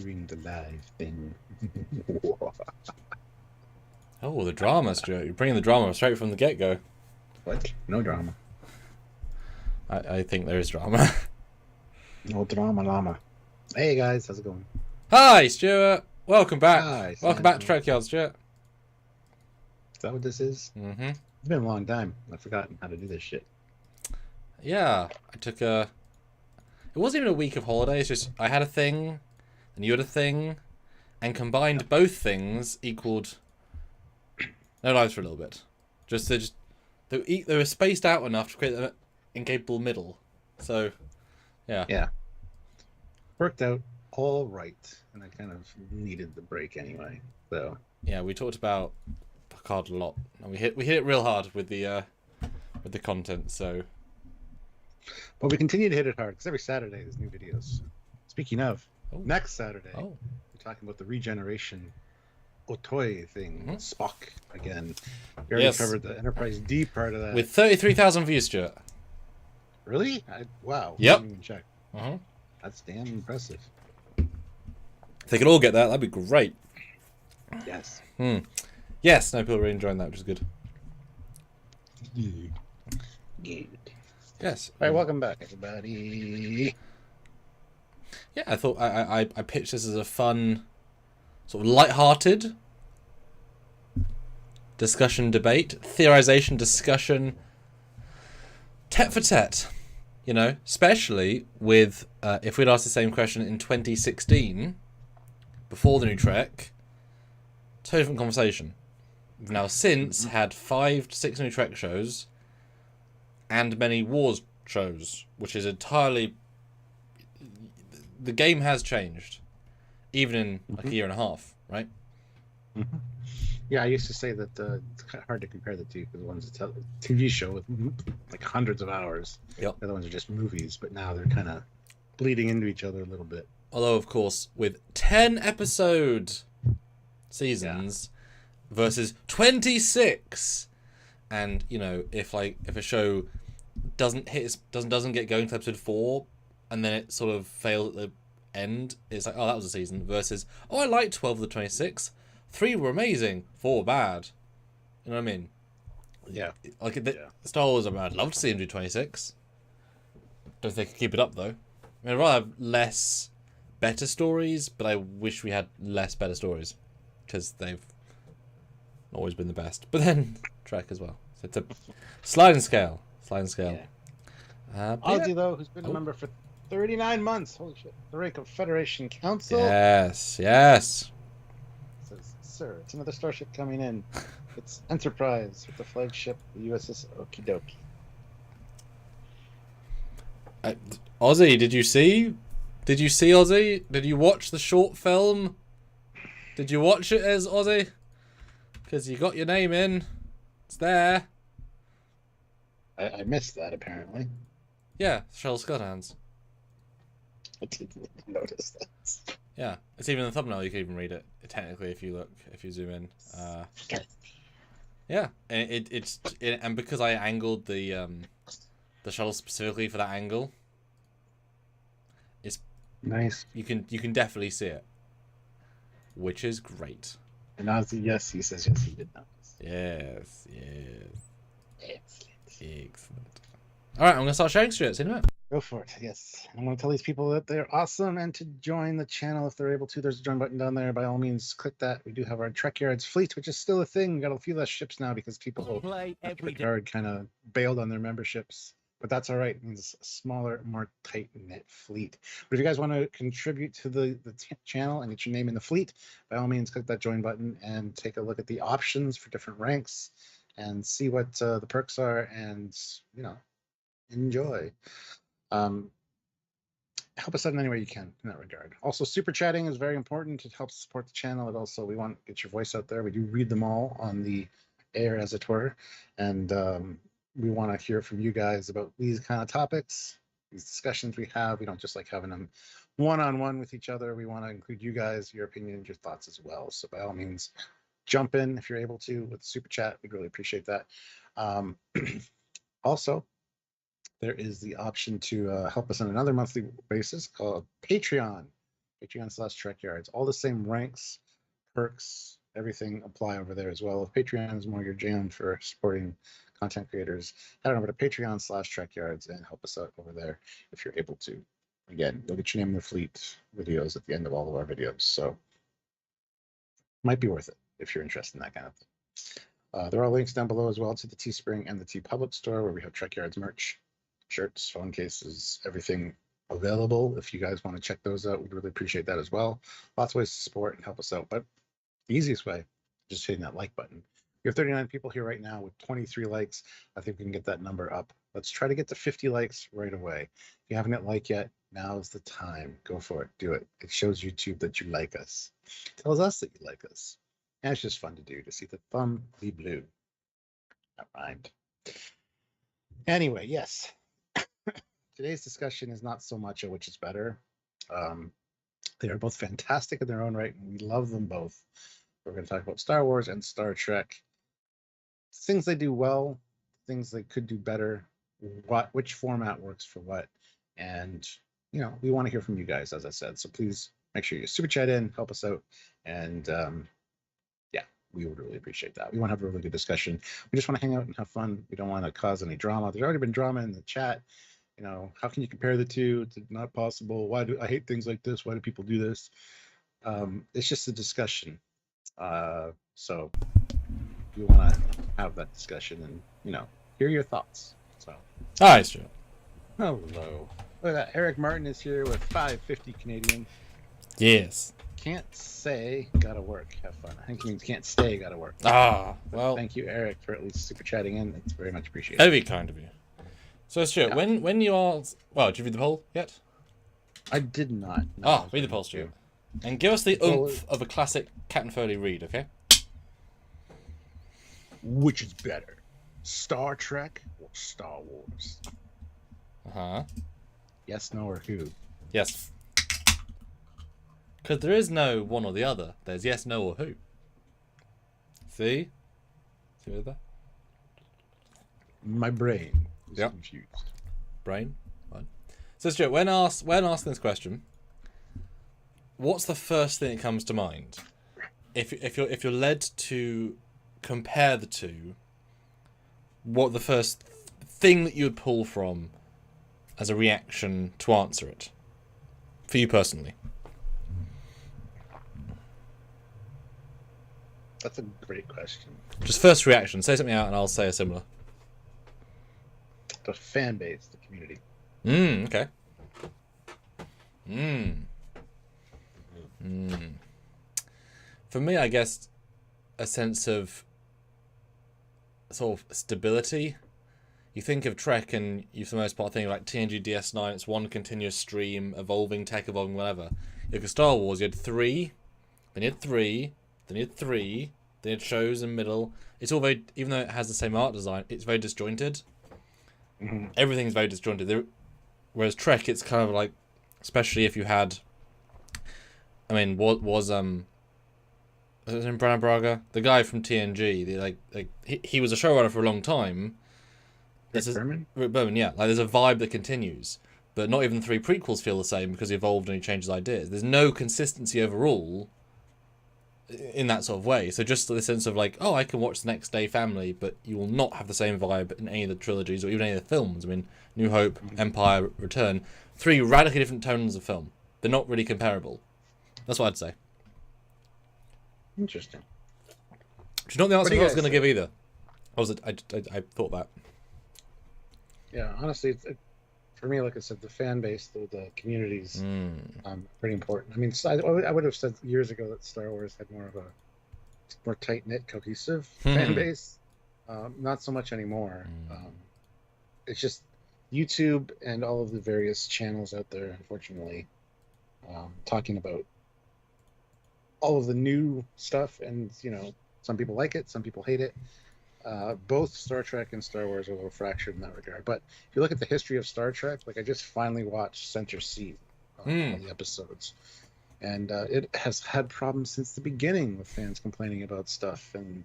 doing the live thing. Oh, the drama, Stuart. You're bringing the drama straight from the get-go. What? No drama. I think there is drama. No drama llama. Hey guys, how's it going? Hi, Stuart. Welcome back. Hi, Welcome Sam. back to Trekyards, Stuart. Is that what this is? Mm-hmm. It's been a long time. I've forgotten how to do this shit. Yeah, I took a... It wasn't even a week of holidays, just I had a thing, and you had a thing, and combined both things equaled no lives for a little bit. They were spaced out enough to create an incapable middle. So, yeah. Yeah. Worked out all right. And I kind of needed the break anyway. So Yeah, we talked about Picard a lot. And we hit it real hard with the content, so but we continue to hit it hard because every Saturday there's new videos. Speaking of, next Saturday we're talking about the regeneration Otoy thing, Spock again. We already covered the Enterprise D part of that. With 33,000 views, Stuart. Really? Wow. Yep. I didn't even check. Uh-huh. That's damn impressive. If they could all get that, that'd be great. Yes. Yes, no, people are really enjoying that, which is good. Good. Yes. All right, welcome back, everybody. Yeah, I thought I pitched this as a fun, sort of light-hearted discussion, debate, theorization, discussion, tete for tete. You know, especially with if we'd asked the same question in 2016, before the new Trek, totally different conversation. We've now since had 5 to 6 new Trek shows, and many Wars shows, which is entirely... The game has changed, even in like a year and a half, right? Yeah, I used to say that it's kind of hard to compare the two because one's a TV show with like hundreds of hours. Yep. The other ones are just movies, but now they're kind of bleeding into each other a little bit. Although, of course, with 10 episode seasons versus 26, and you know, if a show doesn't get going to episode 4, and then it sort of fails at the end, it's like, oh, that was a season. Versus, oh, I liked 12 of the 26. 3 were amazing, 4 were bad. You know what I mean? Yeah. Like Star Wars, I'd love to see him do 26. Don't think they could keep it up though. I mean, I'd rather have less better stories, but I wish we had less better stories because they've always been the best. But then Trek as well. So it's a sliding scale. Yeah. Ozzy though, who's been a member for 39 months. Holy shit! The rank of Federation Council. Yes. Says, sir, it's another starship coming in. It's Enterprise with the flagship, the USS Okidoki. Ozzy, did you see Ozzy? Did you watch the short film? Did you watch it as Ozzy? Because you got your name in. It's there. I missed that apparently. Yeah, Shuttle Skylands. I didn't notice that. Yeah, it's even in the thumbnail. You can even read it technically if you zoom in. Yeah, and and because I angled the shuttle specifically for that angle, it's nice. You can definitely see it, which is great. And Ozzy, yes, he says yes, he did notice. Yes. Excellent. All right, I'm gonna start sharing Stuart. See you in a minute. Go for it. Yes, I'm going to tell these people that they're awesome and to join the channel if they're able to. There's a join button down there. By all means, click that. We do have our Trekyards fleet, which is still a thing. We got a few less ships now because people Trekyard kind of bailed on their memberships, but that's all right. It means a smaller, more tight-knit fleet. But if you guys want to contribute to the channel and get your name in the fleet, by all means, click that join button and take a look at the options for different ranks and see what the perks are, and enjoy. Help us out in any way you can in that regard. Also, super chatting is very important. It helps support the channel. We want to get your voice out there. We do read them all on the air, as it were, and we want to hear from you guys about these kind of topics, these discussions we have. We don't just like having them one-on-one with each other. We want to include you guys, your opinions, your thoughts as well. So by all means, jump in if you're able to with super chat. We'd really appreciate that. Also, there is the option to help us on another monthly basis called Patreon. Patreon/Trekyards. All the same ranks, perks, everything apply over there as well. If Patreon is more your jam for supporting content creators, head on over to Patreon/Trekyards and help us out over there if you're able to. Again, you'll get your name in the fleet videos at the end of all of our videos, so might be worth it if you're interested in that kind of thing. There are links down below as well to the Teespring and the TeePublic store where we have Trekyards merch, shirts, phone cases, everything available. If you guys want to check those out, we'd really appreciate that as well. Lots of ways to support and help us out, but the easiest way, just hitting that like button. We have 39 people here right now with 23 likes. I think we can get that number up. Let's try to get to 50 likes right away. If you haven't hit like yet, now's the time. Go for it. Do it. It shows YouTube that you like us. It tells us that you like us. And it's just fun to do, to see the thumb be blue. That rhymed. Anyway, yes. Today's discussion is not so much a which is better. They are both fantastic in their own right, and we love them both. We're going to talk about Star Wars and Star Trek. Things they do well, things they could do better, which format works for what. And, you know, we want to hear from you guys, as I said. So please make sure you super chat in, help us out. And, yeah, we would really appreciate that. We want to have a really good discussion. We just want to hang out and have fun. We don't want to cause any drama. There's already been drama in the chat. You know, how can you compare the two? It's not possible. Why do I hate things like this? Why do people do this? It's just a discussion. So we want to have that discussion and, you know, hear your thoughts. So, hi, Stuart. Hello. Look at that. Eric Martin is here with 550 Canadian. Yes. Can't say, gotta work. Have fun. I think it means can't stay, gotta work. Ah, well. Thank you, Eric, for at least super chatting in. It's very much appreciated. Very kind of you. So, Stuart, Yeah. when you are... Well, did you read the poll yet? I did not. No, Read the poll, Stuart. And give us the oomph of a classic Captain Foley read, okay? Which is better, Star Trek or Star Wars? Uh-huh. Yes, no, or who? Yes. Because there is no one or the other. There's yes, no, or who. See? See with that? My brain is Yep. confused. Brain? Right. So, Stuart, when asking this question, what's the first thing that comes to mind? If you're led to compare the two, what the first thing that you would pull from as a reaction to answer it, for you personally? That's a great question. Just first reaction. Say something out, and I'll say a similar. The fan base, the community. Okay. For me, I guess a sense of sort of stability. You think of Trek, and you for the most part think like TNG DS9. It's one continuous stream, evolving tech, evolving whatever. You look at Star Wars, you had 3, then you had 3, then you had 3, then you had shows in the middle. It's all very, even though it has the same art design, it's very disjointed. Mm-hmm. Everything's very disjointed. Whereas Trek, it's kind of like, especially if you had, I mean, was it in Branagh Braga, the guy from TNG? He was a showrunner for a long time. Rick Berman? Rick Berman, yeah. Like, there's a vibe that continues, but not even 3 prequels feel the same because he evolved and he changed his ideas. There's no consistency overall in that sort of way. So just the sense of like, oh, I can watch the Next Day Family, but you will not have the same vibe in any of the trilogies or even any of the films. I mean, New Hope, Empire, Return, 3 radically different tones of film. They're not really comparable. That's what I'd say. Interesting. Which is not the answer I was going to say? give either. I thought that. Yeah, honestly, for me, like I said, the fan base, the communities, pretty important. I mean, I would have said years ago that Star Wars had more of a more tight-knit, cohesive fan base. Not so much anymore. It's just YouTube and all of the various channels out there, unfortunately, talking about all of the new stuff. And, you know, some people like it, some people hate it. Both Star Trek and Star Wars are a little fractured in that regard. But if you look at the history of Star Trek, like I just finally watched Center Seat, all the episodes. And it has had problems since the beginning with fans complaining about stuff and,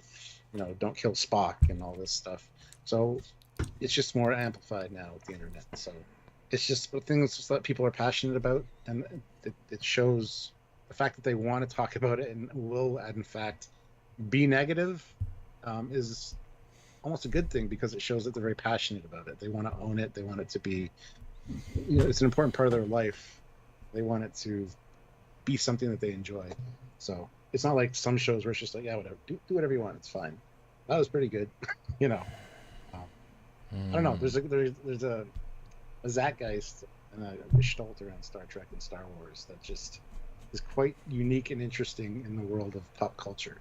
you know, don't kill Spock and all this stuff. So it's just more amplified now with the internet. So it's just things that people are passionate about, and it shows the fact that they want to talk about it and will, in fact, be negative, is almost a good thing, because it shows that they're very passionate about it. They want to own it. They want it to be, it's an important part of their life. They want it to be something that they enjoy. So it's not like some shows where it's just like, yeah, whatever, do whatever you want, it's fine. That was pretty good. I don't know. There's a zeitgeist and a gestalt around Star Trek and Star Wars that just is quite unique and interesting in the world of pop culture.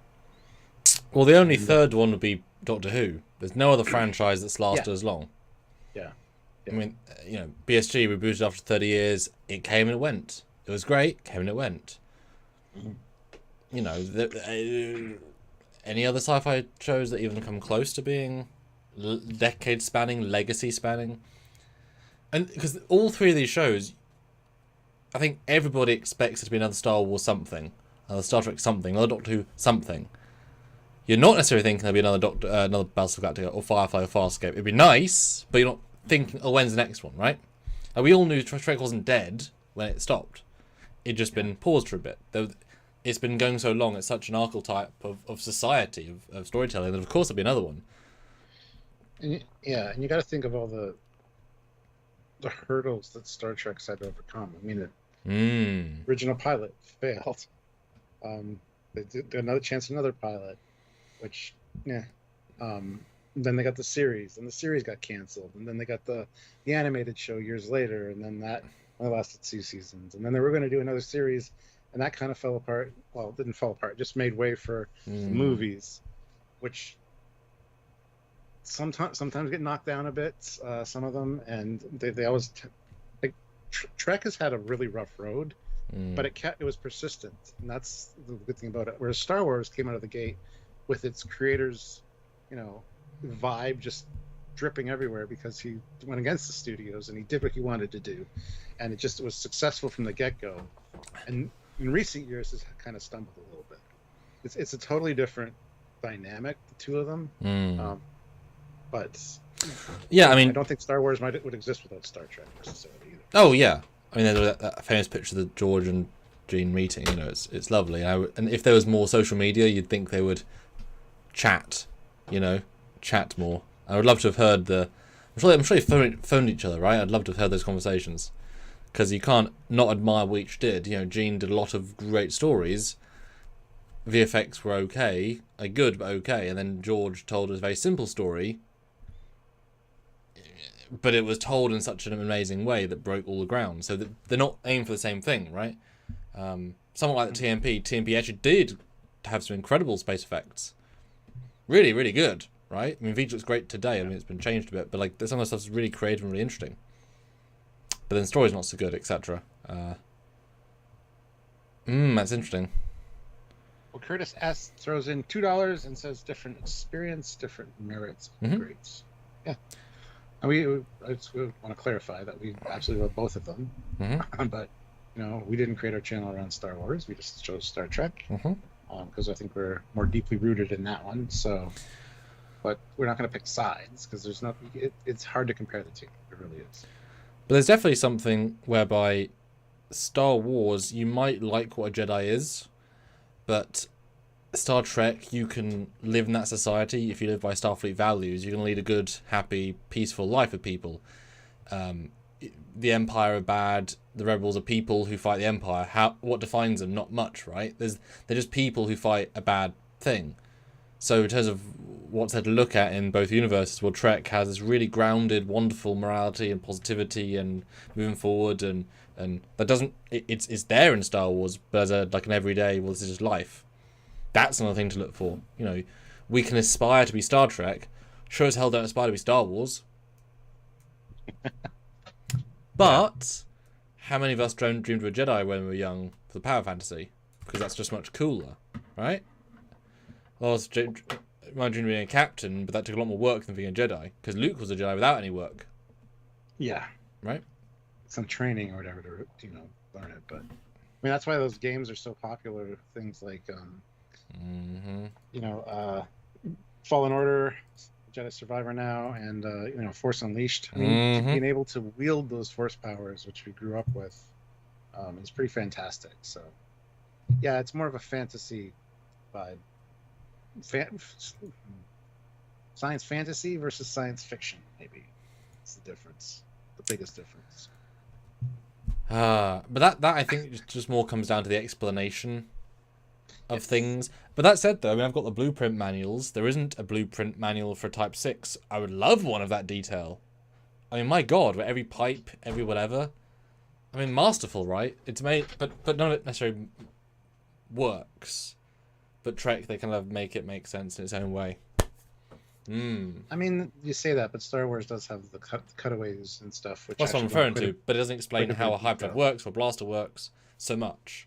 Well, the only third one would be Doctor Who. There's no other franchise that's lasted as long. Yeah. I mean, BSG rebooted after 30 years. It came and it went. It was great. Came and it went. Any other sci-fi shows that even come close to being decade spanning, legacy spanning? And because all three of these shows, I think everybody expects it to be another Star Wars something, another Star Trek something, another Doctor Who something. You're not necessarily thinking there'll be another Battlestar Galactica or Firefly or Farscape. It'd be nice, but you're not thinking, oh, when's the next one, right? And we all knew Trek wasn't dead when it stopped. It'd just been paused for a bit. It's been going so long. It's such an archetype of society, of storytelling, that of course there'll be another one. And you got to think of all the hurdles that Star Trek's had to overcome. I mean, the original pilot failed. They did another chance, another pilot, which, then they got the series, and the series got canceled, and then they got the animated show years later, and then that only lasted 2 seasons, and then they were going to do another series, and that kind of fell apart. Well, it didn't fall apart, just made way for the movies, which sometimes get knocked down a bit, some of them, and they always Trek has had a really rough road, but it was persistent, and that's the good thing about it. Whereas Star Wars came out of the gate with its creators, vibe just dripping everywhere, because he went against the studios and he did what he wanted to do, and it was successful from the get-go. And in recent years has kind of stumbled a little bit. It's a totally different dynamic, the two of them. But yeah, I mean, I don't think Star Wars would exist without Star Trek necessarily either. Oh yeah, I mean, there's that famous picture of the George and Gene meeting. It's lovely. And if there was more social media, you'd think they would chat more. I would love to have heard I'm sure they phoned each other, right? I'd love to have heard those conversations, because you can't not admire what each did. Gene did a lot of great stories. VFX were okay, good but okay, and then George told a very simple story, but it was told in such an amazing way that broke all the ground. So that they're not aiming for the same thing, right? Something like the TMP actually did have some incredible space effects. Really, really good, right? I mean, Vita looks great today. I mean, it's been changed a bit, but some of the stuff's really creative and really interesting. But then the story's not so good, etc. That's interesting. Well, Curtis S. throws in $2 and says different experience, different merits, grades. Yeah. And I just want to clarify that we absolutely love both of them. But, we didn't create our channel around Star Wars. We just chose Star Trek. Because I think we're more deeply rooted in that one. So, but we're not going to pick sides, because there's not. It's hard to compare the two. It really is. But there's definitely something whereby Star Wars, you might like what a Jedi is, but Star Trek, you can live in that society. If you live by Starfleet values, you can lead a good, happy, peaceful life with people. The Empire are bad. The rebels are people who fight the Empire. What defines them? Not much, right? They're just people who fight a bad thing. So in terms of what's there to look at in both universes, well, Trek has this really grounded, wonderful morality and positivity and moving forward, and that doesn't. It's there in Star Wars, but as an everyday, well, this is just life. That's another thing to look for. We can aspire to be Star Trek. Sure as hell don't aspire to be Star Wars. But how many of us dreamed of a Jedi when we were young for the power fantasy? Because that's just much cooler, right? Well, my dream of being a captain, but that took a lot more work than being a Jedi. Because Luke was a Jedi without any work. Yeah. Right? Some training or whatever to learn it. But I mean, that's why those games are so popular. Things like Fallen Order, Jedi Survivor now, and Force Unleashed. I mean, being able to wield those Force powers, which we grew up with, is pretty fantastic. So, yeah, it's more of a fantasy vibe. Science fantasy versus science fiction, maybe. It's the difference. The biggest difference. But that I think just more comes down to the explanation of things. But that said, though, I mean, I've got the blueprint manuals. There isn't a blueprint manual for Type 6. I would love one of that detail. I mean, my God, where every pipe, every whatever. I mean, masterful, right? It's made, but not necessarily works. But Trek, they kind of make it make sense in its own way. I mean, you say that, but Star Wars does have the cutaways and stuff. Which that's what I'm referring to, but it doesn't explain how a hyperdrive works or blaster works so much.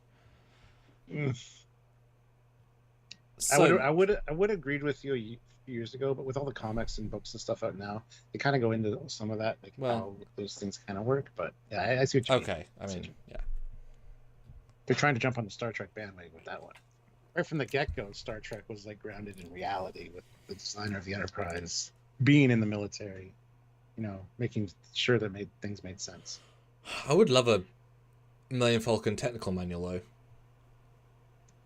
So, I would agreed with you a few years ago, but with all the comics and books and stuff out now, they kind of go into some of that, like how those things kind of work. But yeah, I see what you mean. Okay, I mean, yeah. They're trying to jump on the Star Trek bandwagon with that one. Right from the get-go, Star Trek was like grounded in reality, with the designer of the Enterprise being in the military, making sure that things made sense. I would love a Millennium Falcon technical manual, though.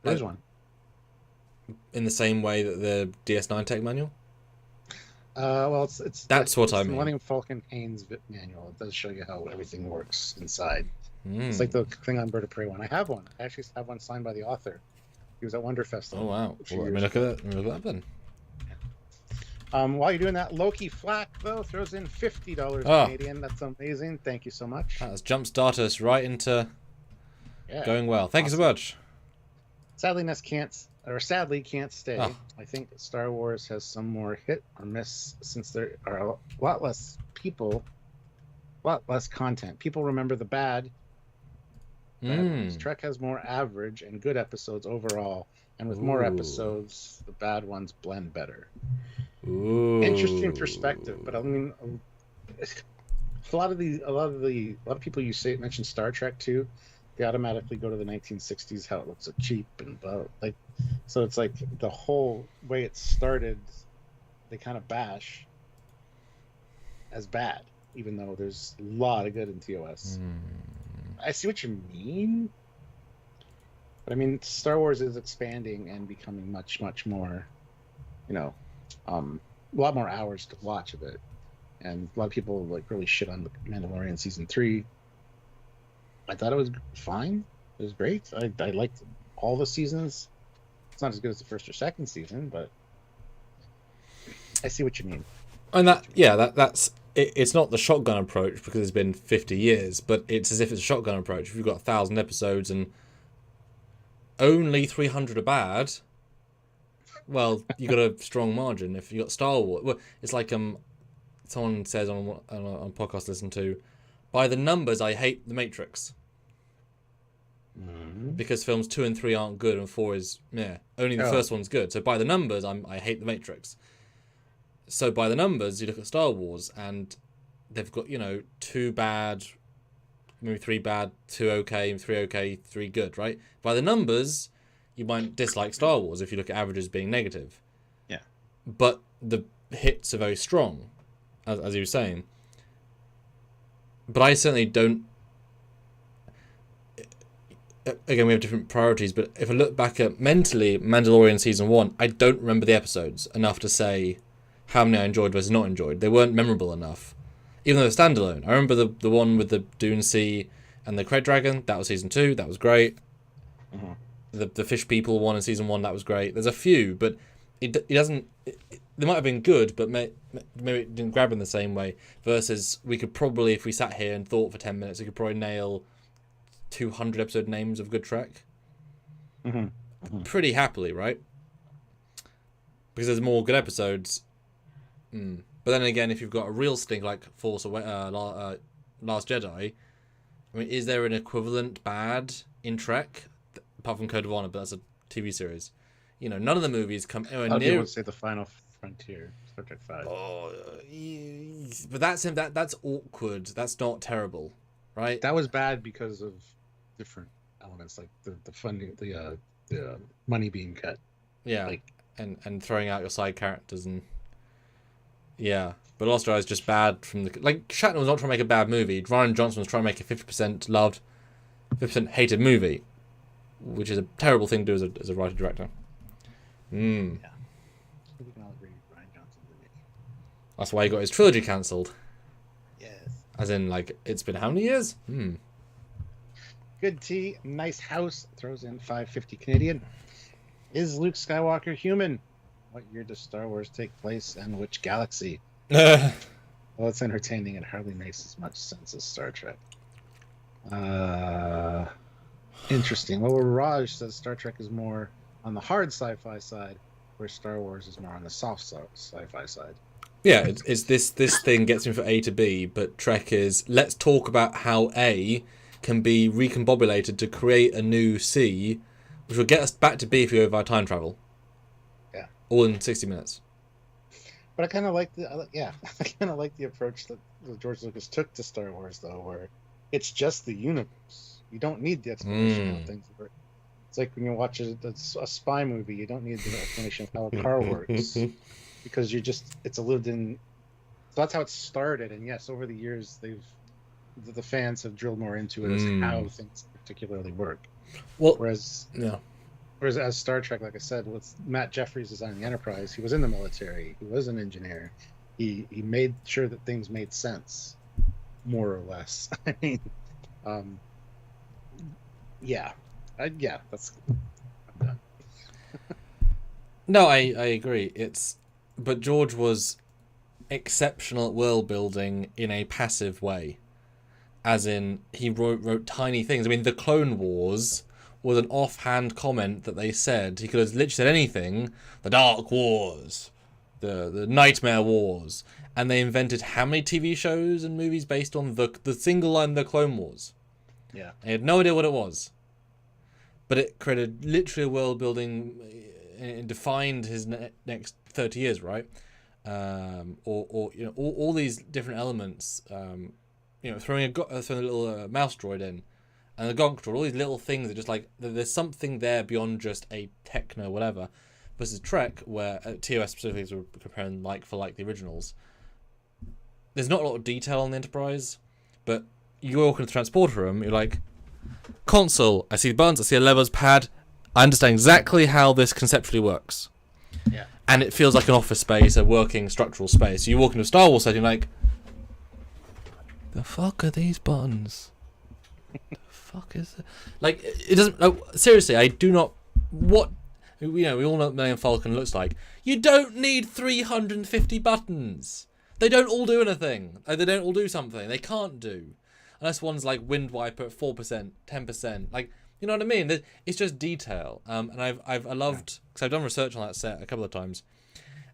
There's one. In the same way that the DS9 tech manual? Well, it's that's what I mean. Millennium Falcon Haynes manual. It does show you how everything works inside. It's like the Klingon Bird of Prey one. I have one. I actually have one signed by the author. He was at Wonderfest. Oh wow! Well, let me look at that then. While you're doing that, Loki Flack though throws in $50 Canadian. That's amazing. Thank you so much. That's jumpstart us right into going well. Thank you so much. Sadly can't stay. I think Star Wars has some more hit or miss since there are a lot less people, a lot less content. People remember the bad. Trek has more average and good episodes overall, and with more episodes, the bad ones blend better. Interesting perspective, but I mean, a lot of people mention Star Trek too. They automatically go to the 1960s, how it looks so cheap and so it's like the whole way it started, they kind of bash as bad, even though there's a lot of good in TOS. I see what you mean, but I mean, Star Wars is expanding and becoming much, much more, a lot more hours to watch of it, and a lot of people really shit on the Mandalorian season 3. I thought it was fine. It was great. I liked all the seasons. It's not as good as the first or second season, but I see what you mean. And that's. It's not the shotgun approach because it's been 50 years, but it's as if it's a shotgun approach. If you've got 1,000 episodes and only 300 are bad, well, you got a strong margin. If you got Star Wars, well, it's like someone says on a podcast I listen to, by the numbers, I hate The Matrix. Because films 2 and 3 aren't good and 4 is only the first one's good. So by the numbers, I hate The Matrix. So by the numbers, you look at Star Wars, and they've got 2 bad, maybe 3 bad, 2 okay, 3 okay, 3 good, right? By the numbers, you might dislike Star Wars if you look at averages being negative. Yeah. But the hits are very strong, as you were saying. But I certainly don't. Again, we have different priorities, but if I look back at mentally Mandalorian season 1, I don't remember the episodes enough to say how many I enjoyed versus not enjoyed. They weren't memorable enough, even though they're standalone. I remember the one with the Dune Sea and the Krayt Dragon. That was season 2. That was great. The Fish People one in season 1. That was great. There's a few, but it doesn't. They might have been good, but maybe it didn't grab in the same way. Versus, we could probably, if we sat here and thought for 10 minutes, we could probably nail 200 episode names of good Trek. Pretty happily, right? Because there's more good episodes. But then again, if you've got a real stink like Last Jedi, I mean, is there an equivalent bad in Trek apart from Code of Honor? But that's a TV series. None of the movies come anywhere near. I would say The Final Frontier, Star Trek 5. But that's awkward. That's not terrible, right? That was bad because of different elements, like the funding, the money being cut. Yeah, and throwing out your side characters and. Yeah, but Lost Rise is just bad from the... Like, Shatner was not trying to make a bad movie. Ryan Johnson was trying to make a 50% loved, 50% hated movie, which is a terrible thing to do as a writer-director. Yeah. We can all agree Ryan Johnson did it. That's why he got his trilogy cancelled. Yes. As in, like, it's been how many years? Good tea, nice house, throws in 550 Canadian. Is Luke Skywalker human? What year does Star Wars take place and which galaxy? Well, it's entertaining. It hardly makes as much sense as Star Trek. Interesting. Well, Raj says Star Trek is more on the hard sci-fi side, where Star Wars is more on the soft sci-fi side. Yeah, it's this thing gets me from A to B, but Trek is, let's talk about how A can be recombobulated to create a new C, which will get us back to B if we go via time travel. Yeah. All in 60 minutes. But I kind of like the approach that George Lucas took to Star Wars, though, where it's just the universe. You don't need the explanation of how things work. It's like when you watch a spy movie, you don't need the explanation of how a car works, because it's a lived in. So that's how it started, and yes, over the years the fans have drilled more into it as how things particularly work. Well, whereas as Star Trek, like I said, with Matt Jeffries designing the Enterprise, he was in the military, he was an engineer, he made sure that things made sense, more or less. I mean, that's. I'm done. No, I agree. But George was exceptional at world building in a passive way, as in he wrote tiny things. I mean, the Clone Wars was an offhand comment that they said. He could have literally said anything. The Dark Wars, the Nightmare Wars, and they invented how many TV shows and movies based on the single line, the Clone Wars. Yeah, I had no idea what it was, but it created literally a world building. It defined his next 30 years, right? Or you know, all these different elements. You know, throwing a little mouse droid in, and the gonk droid. All these little things are just like there's something there beyond just a techno whatever. Versus Trek, where TOS specifically is comparing like for like the originals. There's not a lot of detail on the Enterprise, but you walk into the transporter room, you're like, console. I see the buttons. I see a levers pad. I understand exactly how this conceptually works. Yeah. And it feels like an office space, a working structural space. You walk into a Star Wars setting, like, the fuck are these buttons? The fuck is it? Like, it doesn't. No, seriously, I do not. What. You know, we all know what Millennium Falcon looks like. You don't need 350 buttons. They don't all do anything. They don't all do something. They can't do. Unless one's like wind wiper at 4%, 10%. Like, you know what I mean? It's just detail. And I loved, because I've done research on that set a couple of times,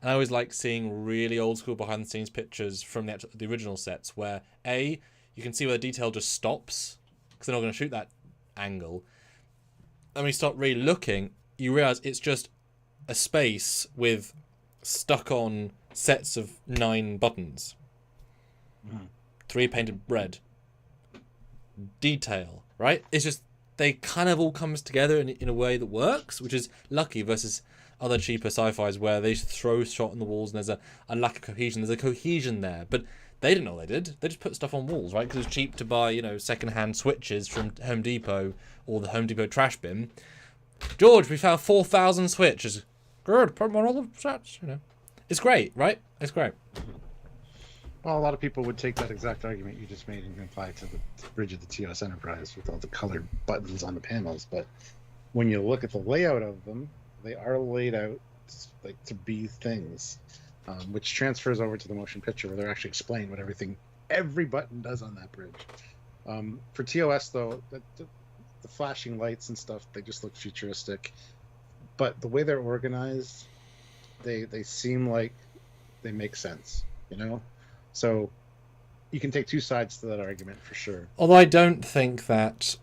and I always like seeing really old school behind the scenes pictures from the original sets where you can see where the detail just stops because they're not going to shoot that angle. And when you start really looking, you realize it's just a space with stuck on sets of 9 buttons, 3 painted red. Detail, right? It's just they kind of all comes together in a way that works, which is lucky versus other cheaper sci-fis where they just throw shot on the walls and there's a lack of cohesion. There's a cohesion there, but they didn't know what they did. They just put stuff on walls, right? Because it's cheap to buy, you know, second-hand switches from Home Depot or the Home Depot trash bin. George, we found 4,000 switches. Good, put them on all the sets, you know. It's great, right? It's great. Well, a lot of people would take that exact argument you just made and apply it to the bridge of the TOS Enterprise with all the colored buttons on the panels. But when you look at the layout of them, they are laid out like to be things, which transfers over to the motion picture where they're actually explaining what every button does on that bridge. For TOS, though, the flashing lights and stuff, they just look futuristic. But the way they're organized, they seem like they make sense, you know? So you can take two sides to that argument for sure. Although I don't think that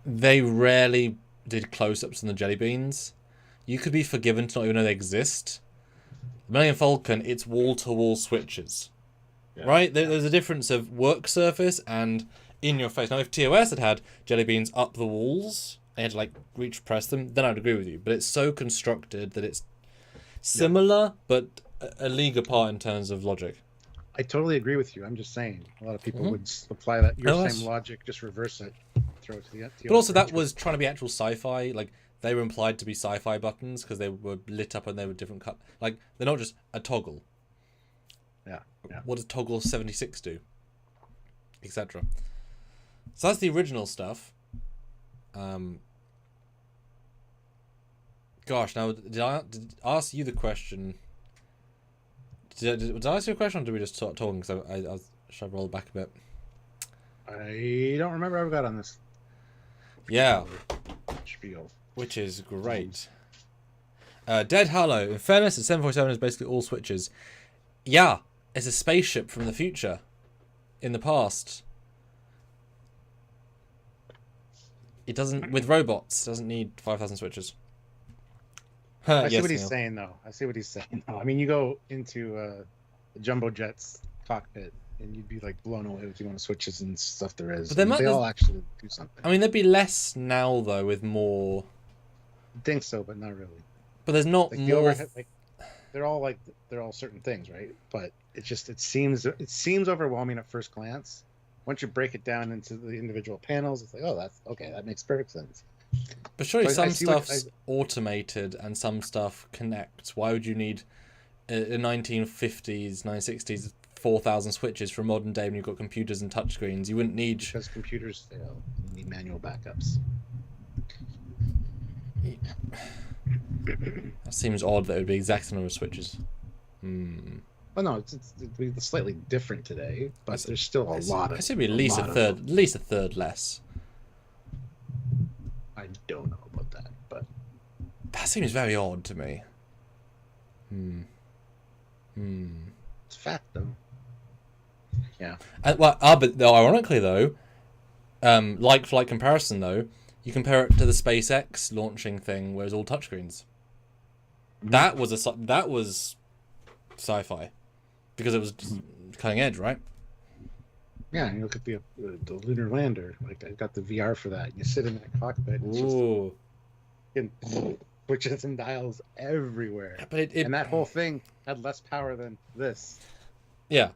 they rarely did close-ups on the jelly beans. You could be forgiven to not even know they exist. The Millennium Falcon, it's wall-to-wall switches. Yeah. Right? There's a difference of work surface and in your face. Now, if TOS had jelly beans up the walls, they had to like reach press them, then I'd agree with you. But it's so constructed that it's similar, but a league apart in terms of logic. I totally agree with you. I'm just saying, a lot of people would apply that same logic, just reverse it, throw it to the. But also, that was trying to be actual sci-fi. Like, they were implied to be sci-fi buttons because they were lit up and they were different cut. Like, they're not just a toggle. Yeah. What does toggle 76 do? Etc. So that's the original stuff. Gosh, now did I ask you the question? Did I ask you a question, or did we just start talking? Because I should I roll back a bit? I don't remember how we got on this. Yeah. Spiel. Which is great. Dead Hollow. In fairness, the 747 is basically all switches. Yeah, it's a spaceship from the future. In the past. It doesn't, with robots, doesn't need 5,000 switches. I see what he's saying, though. I mean, you go into the Jumbo Jet's cockpit, and you'd be like blown away with the amount of switches and stuff there is. But they all actually do something. I mean, there'd be less now, though, with more. I think so, but not really. But there's not like more. The overhead, they're all certain things, right? But it seems overwhelming at first glance. Once you break it down into the individual panels, it's like, oh, that's okay. That makes perfect sense. But surely some stuff's automated and some stuff connects. Why would you need a 1950s, 1960s 4,000 switches for modern day when you've got computers and touchscreens? You wouldn't need... Because computers fail. You need manual backups. That seems odd that it would be exact number of switches. Well, no, it's slightly different today, but there's still a lot of... I see it'd be at least a third less. I don't know about that, but that seems very odd to me. It's fact, though. Yeah. But ironically, though, like for like comparison, though, you compare it to the SpaceX launching thing, where it's all touchscreens. That was sci-fi, because it was cutting edge, right? Yeah, and you look at the lunar lander. Like, I got the VR for that. You sit in that cockpit. Ooh. And switches and dials everywhere. Yeah, but and that whole thing had less power than this. Yeah,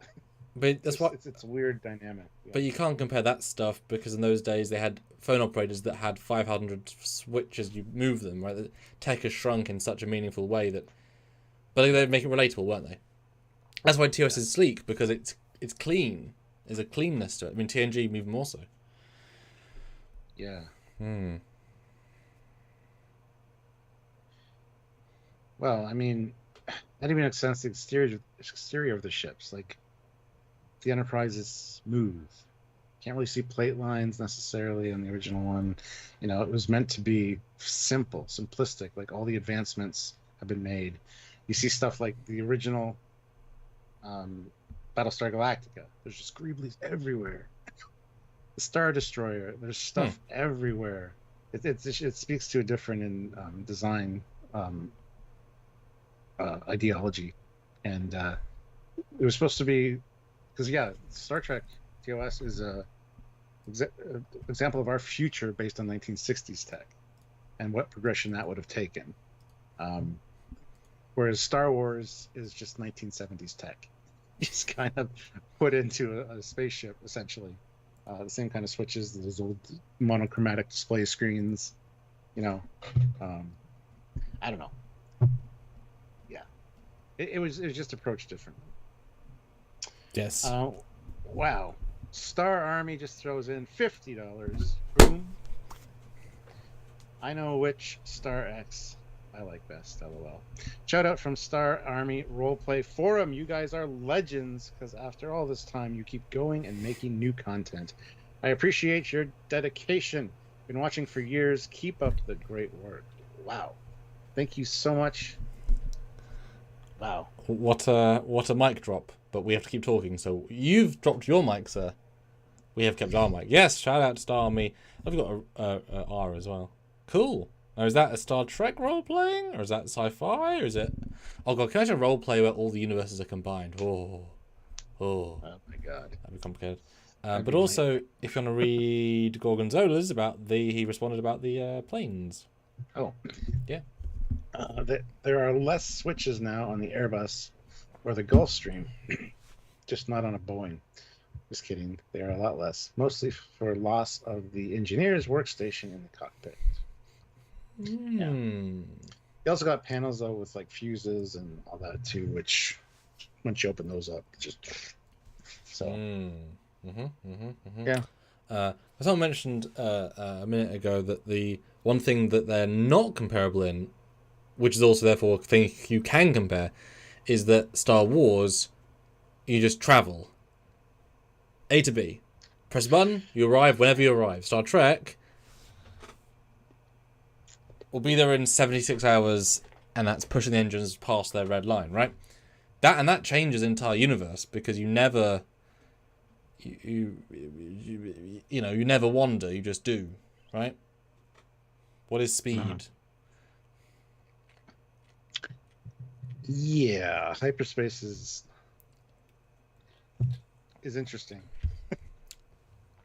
but that's what it's a weird dynamic. Yeah. But you can't compare that stuff because in those days they had phone operators that had 500 switches. You move them, right? The tech has shrunk in such a meaningful way that, but they'd make it relatable, weren't they? That's why TOS is sleek, because it's clean. There's a cleanness to it. I mean, TNG even more so. Yeah. Well, I mean, not even makes sense. The exterior of the ships, like the Enterprise, is smooth. Can't really see plate lines necessarily on the original one. You know, it was meant to be simple, simplistic. Like, all the advancements have been made. You see stuff like the original Battlestar Galactica. There's just Greeblies everywhere. The Star Destroyer. There's stuff everywhere. It speaks to a different design ideology, and it was supposed to be, because Star Trek TOS is a example of our future based on 1960s tech and what progression that would have taken, whereas Star Wars is just 1970s tech. It's kind of put into a spaceship, essentially. The same kind of switches, those old monochromatic display screens, you know. I don't know. Yeah, it was just approached differently. Yes. Wow. Star Army just throws in $50. Boom. I know which Star X I like best, LOL. Shout out from Star Army Roleplay Forum. You guys are legends, because after all this time, you keep going and making new content. I appreciate your dedication. Been watching for years. Keep up the great work. Wow. Thank you so much. Wow. What a mic drop, but we have to keep talking. So you've dropped your mic, sir. We have kept our mic. Yes, shout out to Star Army. I've got a R as well. Cool. Now, is that a Star Trek role-playing? Or is that sci-fi? Or is it... Oh, God, can I have a role-play where all the universes are combined? Oh, my God. That'd be complicated. But also, if you want to read Gorgonzola's he responded about the planes. Oh. Yeah. There are less switches now on the Airbus or the Gulfstream, just not on a Boeing. Just kidding. They are a lot less, mostly for loss of the engineer's workstation in the cockpit. Yeah. They also got panels though with like fuses and all that too, which once you open those up, just so. Yeah. Someone mentioned a minute ago that the one thing that they're not comparable in, which is also therefore a thing you can compare, is that Star Wars, you just travel. A to B. Press a button, you arrive whenever you arrive. Star Trek will be there in 76 hours, and that's pushing the engines past their red line, right? That changes the entire universe, because you never... You never wander, you just do, right? What is speed? Yeah, hyperspace is interesting.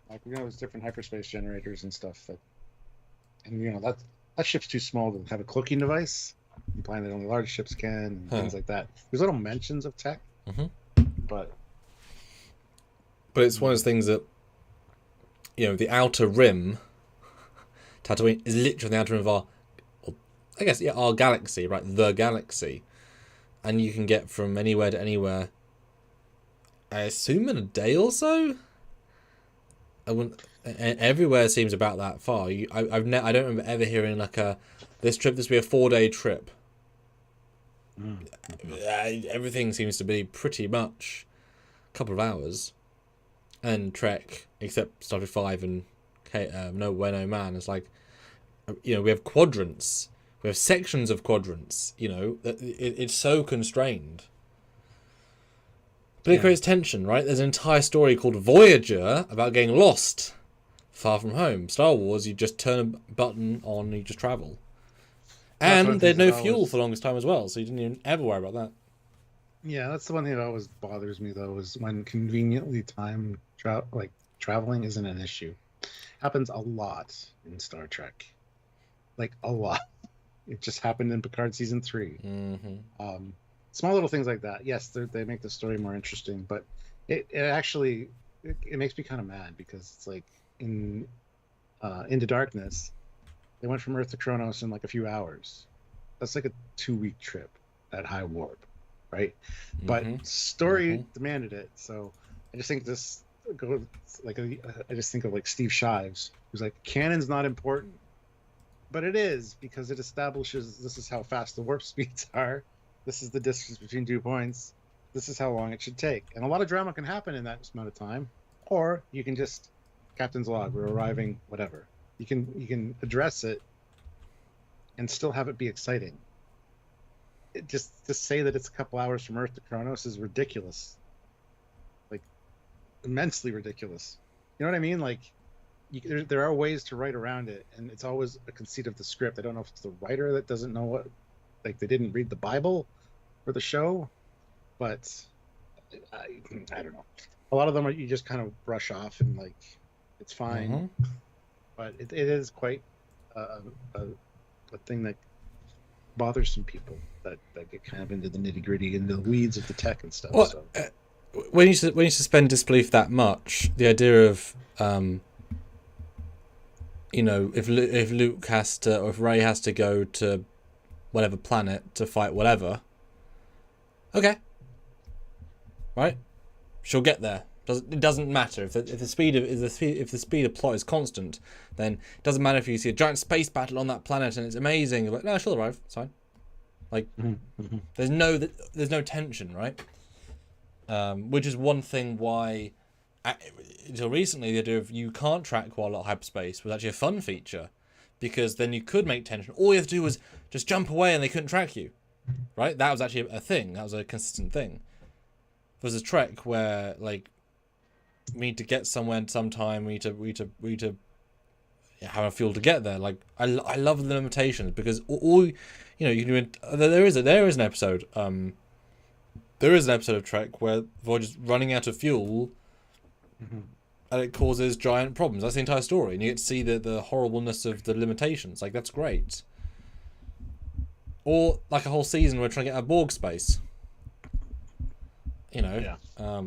Like, there's different hyperspace generators and stuff and that ship's too small to have a cloaking device, implying that only large ships can, and things like that. There's little mentions of tech, but it's one of those things that, the outer rim, Tatooine, is literally the outer rim of our galaxy, right? The galaxy. And you can get from anywhere to anywhere, I assume in a day or so? Everywhere seems about that far. I don't remember ever hearing this will be a 4-day trip. Everything seems to be pretty much a couple of hours. And Trek, except Star Trek 5 and No Where No Man, it's like, we have quadrants. We have sections of quadrants, it's so constrained. But it creates tension, right? There's an entire story called Voyager about getting lost far from home. Star Wars, you just turn a button on and you just travel. And they had no fuel for the longest time as well, so you didn't even ever worry about that. Yeah, that's the one thing that always bothers me, though, is when conveniently timed traveling isn't an issue. Happens a lot in Star Trek. Like, a lot. It just happened in Picard Season 3. Small little things like that. Yes, they make the story more interesting, but it actually makes me kind of mad, because it's like in Into Darkness, they went from Earth to Kronos in like a few hours. That's like a 2-week trip at high warp, right? But story demanded it, so I just think I just think of like Steve Shives, who's like, canon's not important, but it is, because it establishes this is how fast the warp speeds are. This is the distance between 2 points. This is how long it should take. And a lot of drama can happen in that amount of time. Or you can just, Captain's log, we're arriving, whatever. You can address it and still have it be exciting. Just to say that it's a couple hours from Earth to Kronos is ridiculous. Like, immensely ridiculous. You know what I mean? Like, there are ways to write around it, and it's always a conceit of the script. I don't know if it's the writer that doesn't know what... Like, they didn't read the Bible for the show, but I don't know. A lot of them you just kind of brush off and like, it's fine. But it is quite a thing that bothers some people that get kind of into the nitty gritty, into the weeds of the tech and stuff. Well, when you suspend disbelief that much, the idea of if Luke has to, or if Rey has to go to whatever planet to fight whatever, okay, right, she'll get there. It doesn't matter if the speed of plot is constant. Then it doesn't matter if you see a giant space battle on that planet and it's amazing. You're like, no, she'll arrive. It's fine. Like, there's no tension, right? Which is one thing why, until recently, the idea of you can't track while at hyperspace was actually a fun feature. Because then you could make tension. All you have to do was just jump away and they couldn't track you. Right? That was actually a thing. That was a consistent thing. Versus Trek, where, like, we need to get somewhere sometime, we need to have a fuel to get there. Like, I love the limitations, because all you can do... There is an episode... there is an episode of Trek where Voyager's running out of fuel... and it causes giant problems. That's the entire story, and you get to see the horribleness of the limitations. Like, that's great. Or like a whole season where we're trying to get a Borg space. You know.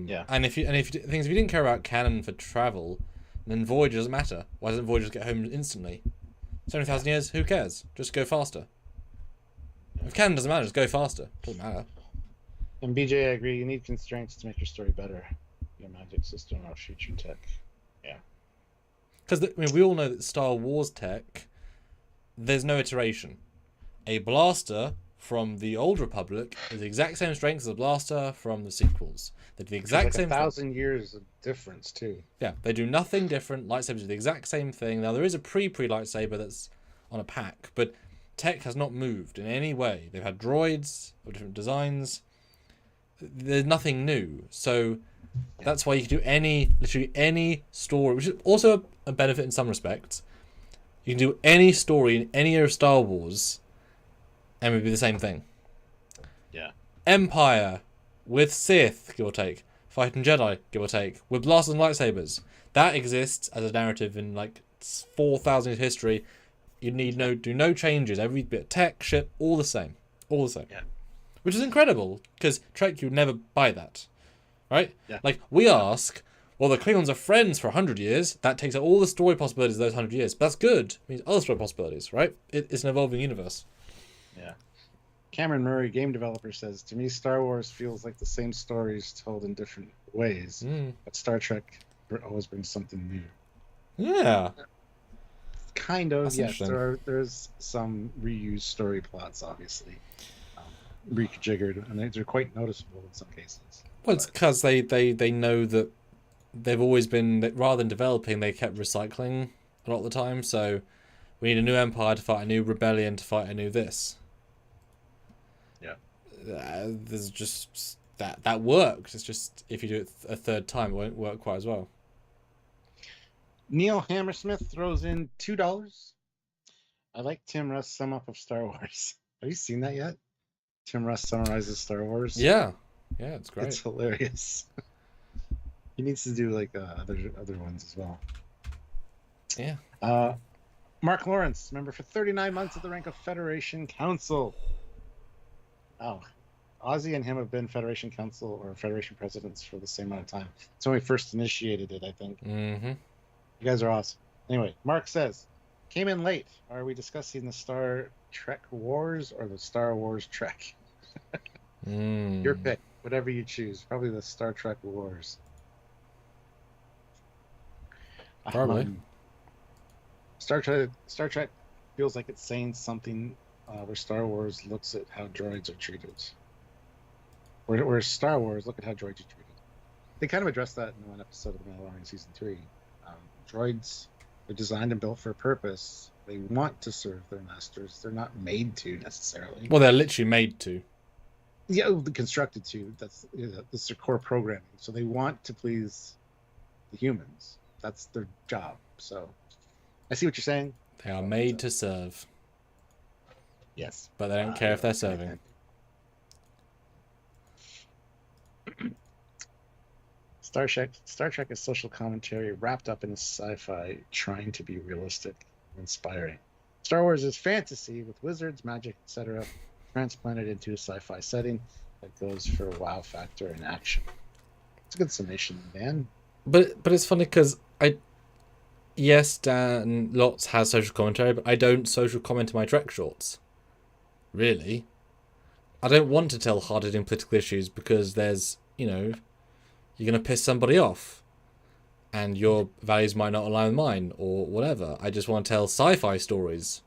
Yeah. And if you if you didn't care about canon for travel, then Voyager doesn't matter. Why doesn't Voyager get home instantly? 70,000 years. Who cares? Just go faster. If canon doesn't matter, just go faster. Doesn't matter. And BJ, I agree. You need constraints to make your story better. Your magic system or future tech. Yeah. Because we all know that Star Wars tech, there's no iteration. A blaster from the Old Republic is the exact same strength as a blaster from the sequels. They do the exact same 1,000 years of difference too. Yeah, they do nothing different. Lightsabers do the exact same thing. Now there is a pre lightsaber that's on a pack, but tech has not moved in any way. They've had droids of different designs. There's nothing new. So that's why you can do literally any story, which is also a benefit in some respects. You can do any story in any era of Star Wars and it would be the same thing. Yeah. Empire with Sith, give or take. Fighting Jedi, give or take. With blasters and lightsabers. That exists as a narrative in like 4,000 years history. You need do no changes. Every bit of tech, ship, all the same. All the same. Yeah. Which is incredible, because Trek, you would never buy that. Right? Yeah. Like, we ask, well, the Klingons are friends for 100 years. That takes out all the story possibilities of those 100 years. But that's good. It means other story possibilities, right? It's an evolving universe. Yeah. Cameron Murray, game developer, says, to me, Star Wars feels like the same stories told in different ways. But Star Trek always brings something new. Yeah. Kind of, That's yes. There's some reused story plots, obviously. Rejiggered, and they're quite noticeable in some cases. Well, it's because they know that they've always been, rather than developing, they kept recycling a lot of the time. So we need a new empire to fight a new rebellion to fight a new this. Yeah. There's just that works. It's just if you do it a third time, it won't work quite as well. Neil Hammersmith throws in $2. I like Tim Russ' sum up of Star Wars. Have you seen that yet? Tim Russ summarizes Star Wars. Yeah, it's great. It's hilarious. He needs to do like other ones as well. Yeah. Mark Lawrence, member for 39 months at the rank of Federation Council. Oh, Ozzy and him have been Federation Council or Federation presidents for the same amount of time. It's when we first initiated it, I think. Mm-hmm. You guys are awesome. Anyway, Mark says, came in late. Are we discussing the Star Trek Wars or the Star Wars Trek? Your pick, whatever you choose. Probably the Star Trek Wars. Probably. Star Trek feels like it's saying something where Star Wars looks at how droids are treated. Where Star Wars, look at how droids are treated. They kind of addressed that in one episode of The Mandalorian Season 3. Droids are designed and built for a purpose. They want to serve their masters. They're not made to, necessarily. Well, they're literally made to. Yeah, constructed to. That's their core programming. So they want to please the humans. That's their job. So I see what you're saying. They are made to serve. Yes. But they don't care if they're serving. Star Trek is social commentary wrapped up in a sci-fi, trying to be realistic and inspiring. Star Wars is fantasy with wizards, magic, etc., transplanted into a sci-fi setting that goes for wow factor and action. It's a good summation, Dan. But it's funny because yes, Dan Lots has social commentary, but I don't social comment in my Trek shorts. Really. I don't want to tell hard-hitting political issues because there's, you're going to piss somebody off and your values might not align with mine or whatever. I just want to tell sci-fi stories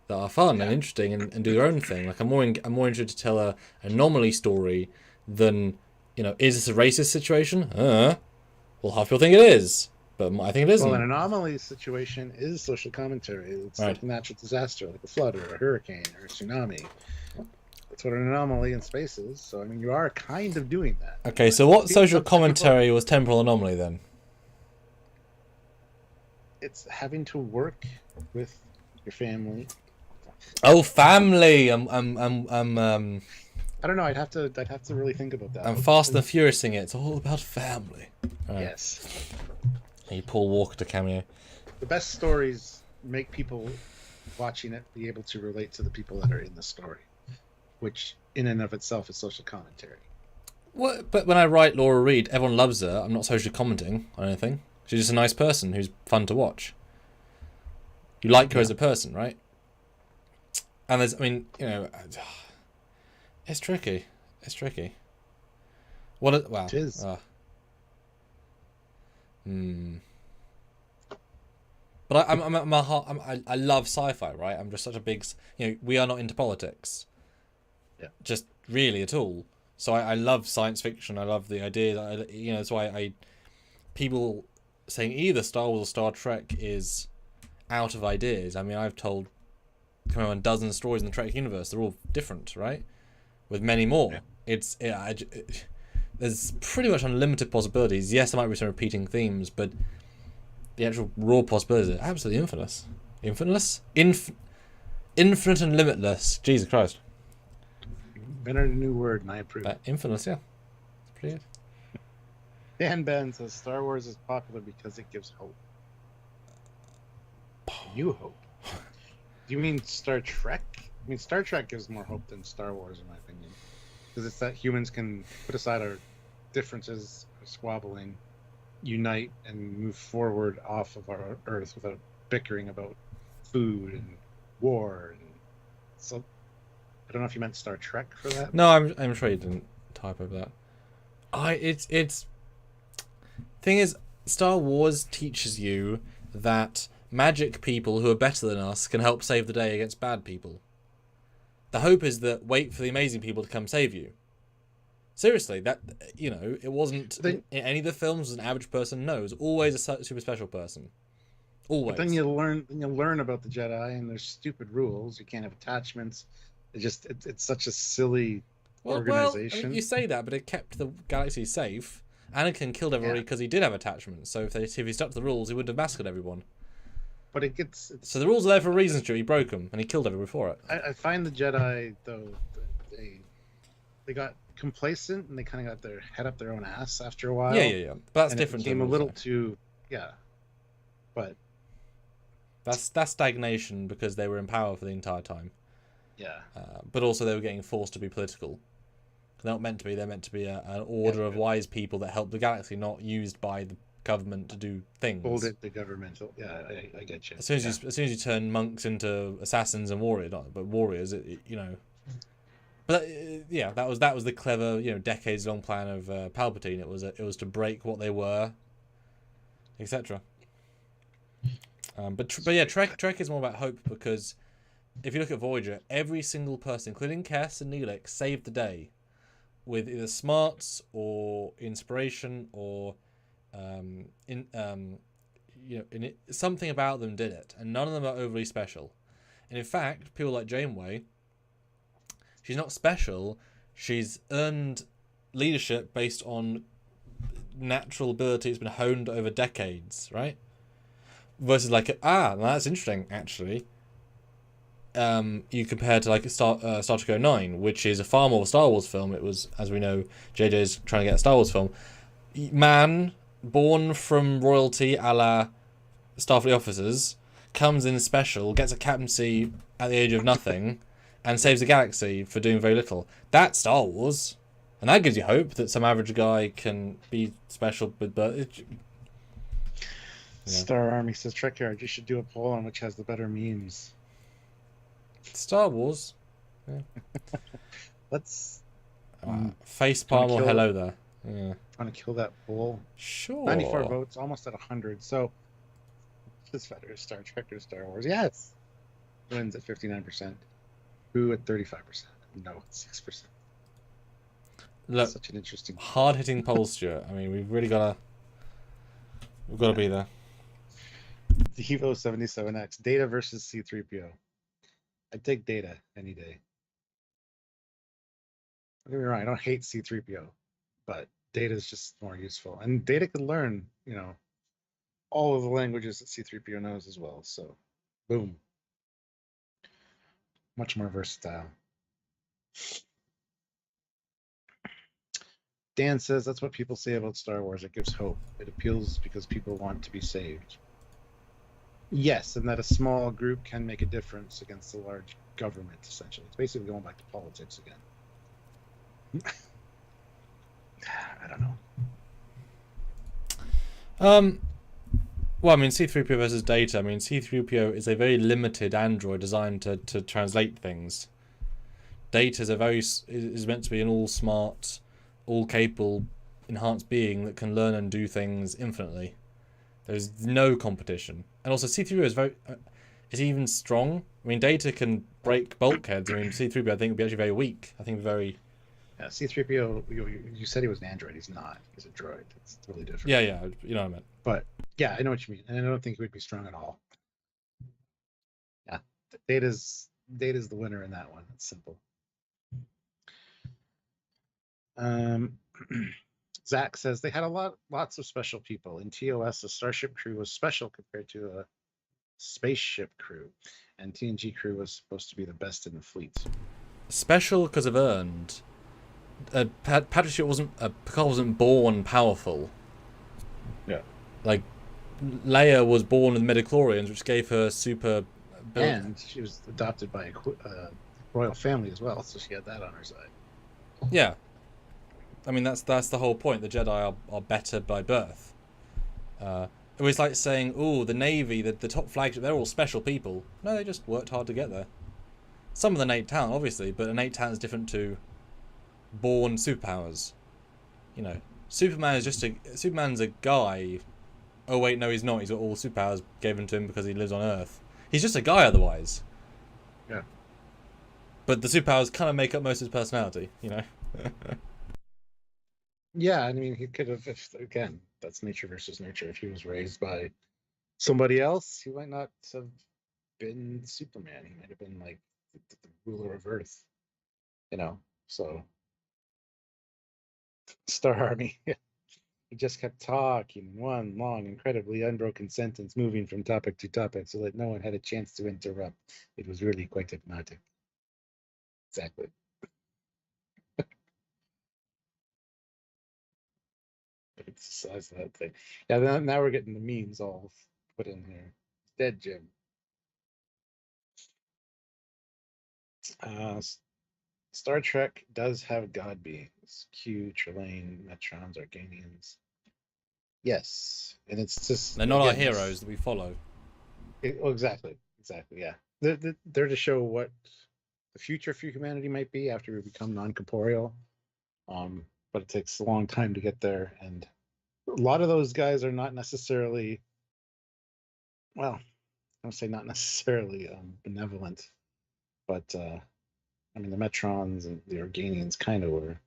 that are fun and interesting and do their own thing. Like I'm more interested to tell a anomaly story than, is this a racist situation? Well, half people think it is, but I think it isn't. Well, an anomaly situation is social commentary. It's like a natural disaster, like a flood or a hurricane or a tsunami. That's what an anomaly in space is. So, you are kind of doing that. Okay, so what social commentary was temporal anomaly then? It's having to work with your family. Oh, family! I'm I don't know. I'd have to really think about that. I'm Fast and Furiousing it. It's all about family. Right. Yes. Hey, Paul Walker to cameo. The best stories make people watching it be able to relate to the people that are in the story, which in and of itself is social commentary. What? But when I write Laura Reed, everyone loves her. I'm not socially commenting on anything. She's just a nice person who's fun to watch. You like her as a person, right? And there's, I mean, you know, it's tricky. It's tricky. What? Wow. It is. But I love sci-fi, right? I'm just such a big, you know, we are not into politics. Yeah. Just really at all. So I love science fiction. I love the ideas. You know, that's why people saying either Star Wars or Star Trek is out of ideas. I mean, I've told come on dozens of stories in the Trek universe. They're all different, right? With many more. Yeah. There's pretty much unlimited possibilities. Yes, there might be some repeating themes, but the actual raw possibilities are absolutely infinite. Infinite and limitless. Jesus Christ. Invented a new word, and I approve. Infinite, yeah. It's pretty good. Dan Ben says Star Wars is popular because it gives hope. New hope. Do you mean Star Trek? I mean, Star Trek gives more hope than Star Wars, in my opinion. Because it's that humans can put aside our differences, our squabbling, unite, and move forward off of our Earth without bickering about food and war. And so, I don't know if you meant Star Trek for that. No, I'm sure you didn't type over that. It's thing is, Star Wars teaches you that magic people who are better than us can help save the day against bad people. The hope is that wait for the amazing people to come save you. Seriously, that, you know, it wasn't in any of the films an average person. No, it was always a super special person. Always. But then you learn about the Jedi and there's stupid rules. You can't have attachments. It's such a silly organization. Well, I mean, you say that, but it kept the galaxy safe. Anakin killed everybody because he did have attachments. So if he stuck to the rules, he wouldn't have massacred everyone. But so the rules are there for a reason, Stu. He broke them, and he killed everybody for it. I find the Jedi, though, they got complacent and they kind of got their head up their own ass after a while. Yeah. But that's different. It became a little too, But that's stagnation because they were in power for the entire time. Yeah. But also they were getting forced to be political. They're not meant to be. They're meant to be an order of wise people that help the galaxy, not used by the government to do things. Hold it the governmental. Yeah, I get you. As soon as you turn monks into assassins and warriors, you know. But that was the clever, you know, decades long plan of Palpatine. It was to break what they were, etc. But yeah, Trek is more about hope because if you look at Voyager, every single person, including Kes and Neelix, saved the day with either smarts or inspiration or something about them did it, and none of them are overly special. And in fact, people like Janeway, she's not special. She's earned leadership based on natural ability. It's been honed over decades, right? Versus like, that's interesting, actually. You compare to like Star Trek 09, which is a far more Star Wars film. It was, as we know, JJ's trying to get a Star Wars film. Man, born from royalty a la Starfleet officers, comes in special, gets a captaincy at the age of nothing, and saves the galaxy for doing very little. That's Star Wars. And that gives you hope that some average guy can be special, but Star Army says, Trekyards, you should do a poll on which has the better memes. Star Wars. Yeah. Let's... Facepalm or hello there. Yeah. Trying to kill that poll. Sure. 94 votes, almost at 100. So, it's better, Star Trek or Star Wars? Yes. Wins at 59%. Who at 35%? No, at 6%. Look, such an interesting... hard-hitting poll, Stuart. I mean, we've got to be there. Devo 77X. Data versus C-3PO. I'd take Data any day. Don't get me wrong, I don't hate C-3PO, but Data is just more useful. And Data could learn, you know, all of the languages that C-3PO knows as well. So, boom. Much more versatile. Dan says that's what people say about Star Wars. It gives hope. It appeals because people want to be saved. Yes, and that a small group can make a difference against a large government, essentially. It's basically going back to politics again. I don't know. Well, I mean, C-3PO versus Data. I mean, C-3PO is a very limited android designed to translate things. Data is meant to be an all smart, all capable, enhanced being that can learn and do things infinitely. There's no competition, and also C-3PO is even strong. I mean, Data can break bulkheads. I mean, C-3PO I think would be actually very weak. I think very. Yeah, C-3PO. You said he was an android. He's not. He's a droid. It's totally different. Yeah, you know what I meant. But yeah, I know what you mean, and I don't think he would be strong at all. Yeah, Data's the winner in that one. It's simple. Zach says they had lots of special people in TOS. The Starship crew was special compared to a spaceship crew, and TNG crew was supposed to be the best in the fleet. Special because of earned. Patrick Picard wasn't born powerful. Yeah, like Leia was born with midichlorians, which gave her super. And she was adopted by a royal family as well, so she had that on her side. Yeah, I mean that's the whole point. The Jedi are better by birth. It was like saying, "Oh, the Navy, the top flagship, they're all special people." No, they just worked hard to get there. Some of the innate talent, obviously, but innate talent is different to born superpowers. You know, Superman's a guy. Oh wait, no, he's not. He's got all superpowers given to him because he lives on Earth. He's just a guy otherwise. Yeah. But the superpowers kind of make up most of his personality, you know. Yeah, I mean, he could have. Again, that's nature versus nurture. If he was raised by somebody else, he might not have been Superman. He might have been like the ruler of Earth. You know, so Star Army. He just kept talking one long, incredibly unbroken sentence, moving from topic to topic so that no one had a chance to interrupt. It was really quite hypnotic. Exactly. It's the size of that thing. Yeah, now we're getting the memes all put in here. Dead Jim. Star Trek does have god beings. Q, Trelane, Metrons, Organians. Yes, and it's just they're not our heroes that we follow. Exactly, yeah. They're to show what the future for humanity might be after we become non-corporeal. But it takes a long time to get there, and a lot of those guys are not necessarily, well, I don't say not necessarily benevolent, but I mean the Metrons and the Organians kind of were.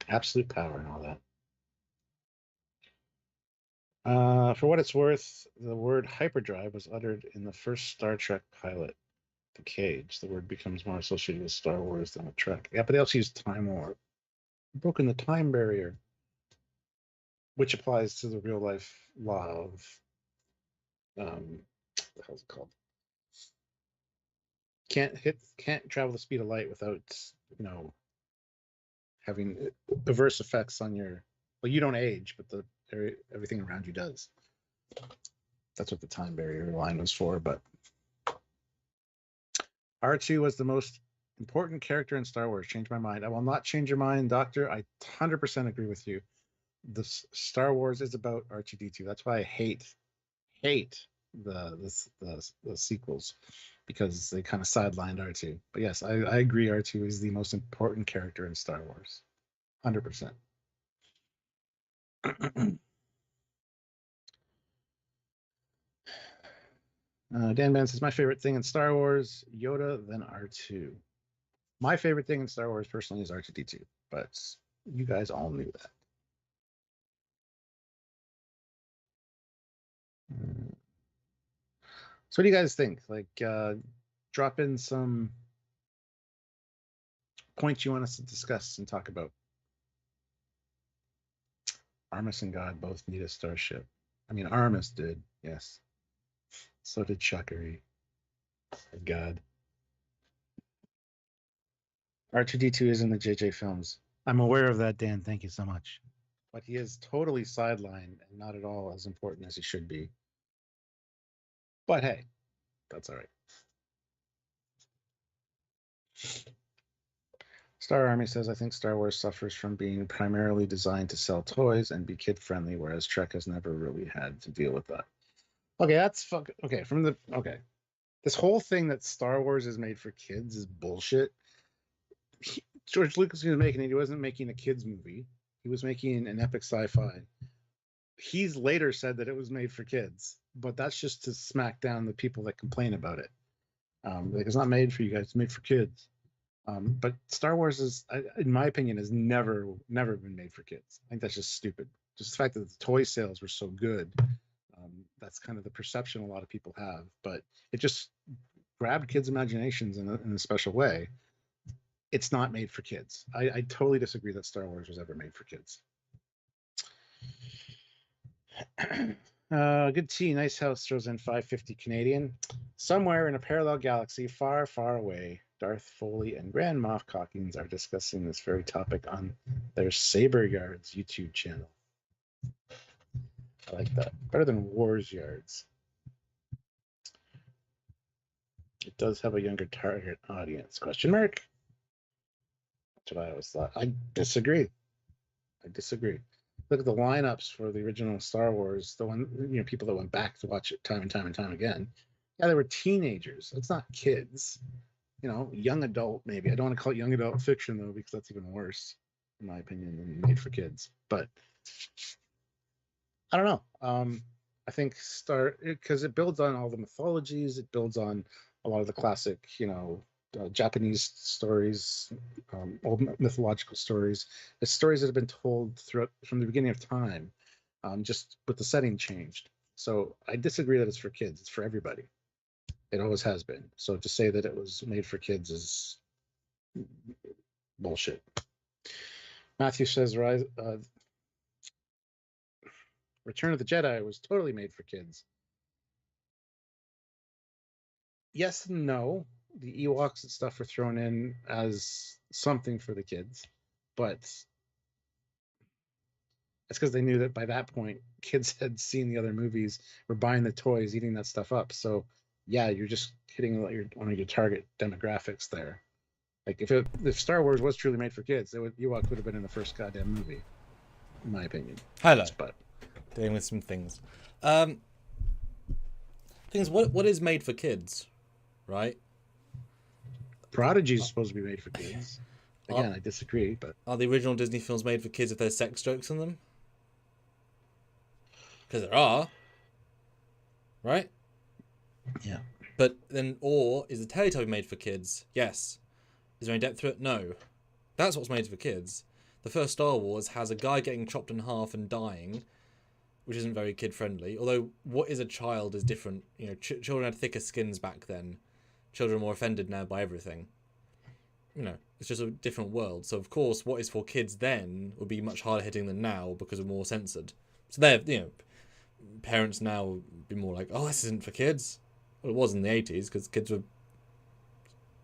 Absolute power and all that. For what it's worth, the word hyperdrive was uttered in the first Star Trek pilot, The Cage. The word becomes more associated with Star Wars than with Trek. Yeah, but they also use time warp. Broken the time barrier, which applies to the real life law of what the hell's it called? Can't travel the speed of light without having adverse effects on your. Well, you don't age, but everything around you does. That's what the time barrier line was for. But R2 was the most important character in Star Wars. Change my mind. I will not change your mind, Doctor. I 100% agree with you. The Star Wars is about R2D2. That's why I hate the sequels, because they kind of sidelined R2. But yes, I agree. R2 is the most important character in Star Wars. 100%. Dan Ban says, my favorite thing in Star Wars, Yoda, then R2. My favorite thing in Star Wars personally is R2D2, but you guys all knew that. So what do you guys think? Like, drop in some points you want us to discuss and talk about. Armus and God both need a starship. I mean, Armus did, yes. So did Chuckery. God. R2D2 is in the JJ films. I'm aware of that, Dan. Thank you so much. But he is totally sidelined and not at all as important as he should be. But hey, that's all right. Star Army says, I think Star Wars suffers from being primarily designed to sell toys and be kid friendly, whereas Trek has never really had to deal with that. Okay, that's okay. This whole thing that Star Wars is made for kids is bullshit. George Lucas was making it. He wasn't making a kids movie. He was making an epic sci-fi. He's later said that it was made for kids, but that's just to smack down the people that complain about it. Like, it's not made for you guys; it's made for kids. But Star Wars is, in my opinion, has never been made for kids. I think that's just stupid. Just the fact that the toy sales were so good, that's kind of the perception a lot of people have. But it just grabbed kids' imaginations in a special way. It's not made for kids. I totally disagree that Star Wars was ever made for kids. Good tea. Nice house throws in 550 Canadian. Somewhere in a parallel galaxy, far, far away, Darth Foley and Grand Moff Hawkins are discussing this very topic on their Trekyards YouTube channel. I like that. Better than Wars Yards. It does have a younger target audience. Question mark? That's what I always thought. I disagree. Look at the lineups for the original Star Wars. The one, people that went back to watch it time and time and time again. Yeah, they were teenagers. It's not kids. Young adult, maybe. I don't want to call it young adult fiction, though, because that's even worse, in my opinion, than made for kids. But I don't know. I think because it builds on all the mythologies. It builds on a lot of the classic, Japanese stories, old mythological stories. It's stories that have been told throughout from the beginning of time, just with the setting changed. So I disagree that it's for kids. It's for everybody. It always has been. So to say that it was made for kids is bullshit. Matthew says, Return of the Jedi was totally made for kids. Yes and no. The Ewoks and stuff were thrown in as something for the kids, but it's because they knew that by that point, kids had seen the other movies, were buying the toys, eating that stuff up. So yeah, you're just hitting one of your target demographics there. Like if Star Wars was truly made for kids, Ewok would have been in the first goddamn movie, in my opinion. Hello. But dealing with some things. Things. What is made for kids, right? Prodigy is supposed to be made for kids. Again, I disagree, but are the original Disney films made for kids if there's sex jokes in them? Because there are, right? Yeah. But then, or is the Teletubby made for kids? Yes. Is there any depth to it? No. That's what's made for kids. The first Star Wars has a guy getting chopped in half and dying, which isn't very kid-friendly. Although, what is a child is different. Children had thicker skins back then. Children are more offended now by everything. It's just a different world. So, of course, what is for kids then would be much harder hitting than now because we're more censored. So, parents now would be more like, oh, this isn't for kids. Well, it was in the 80s because kids would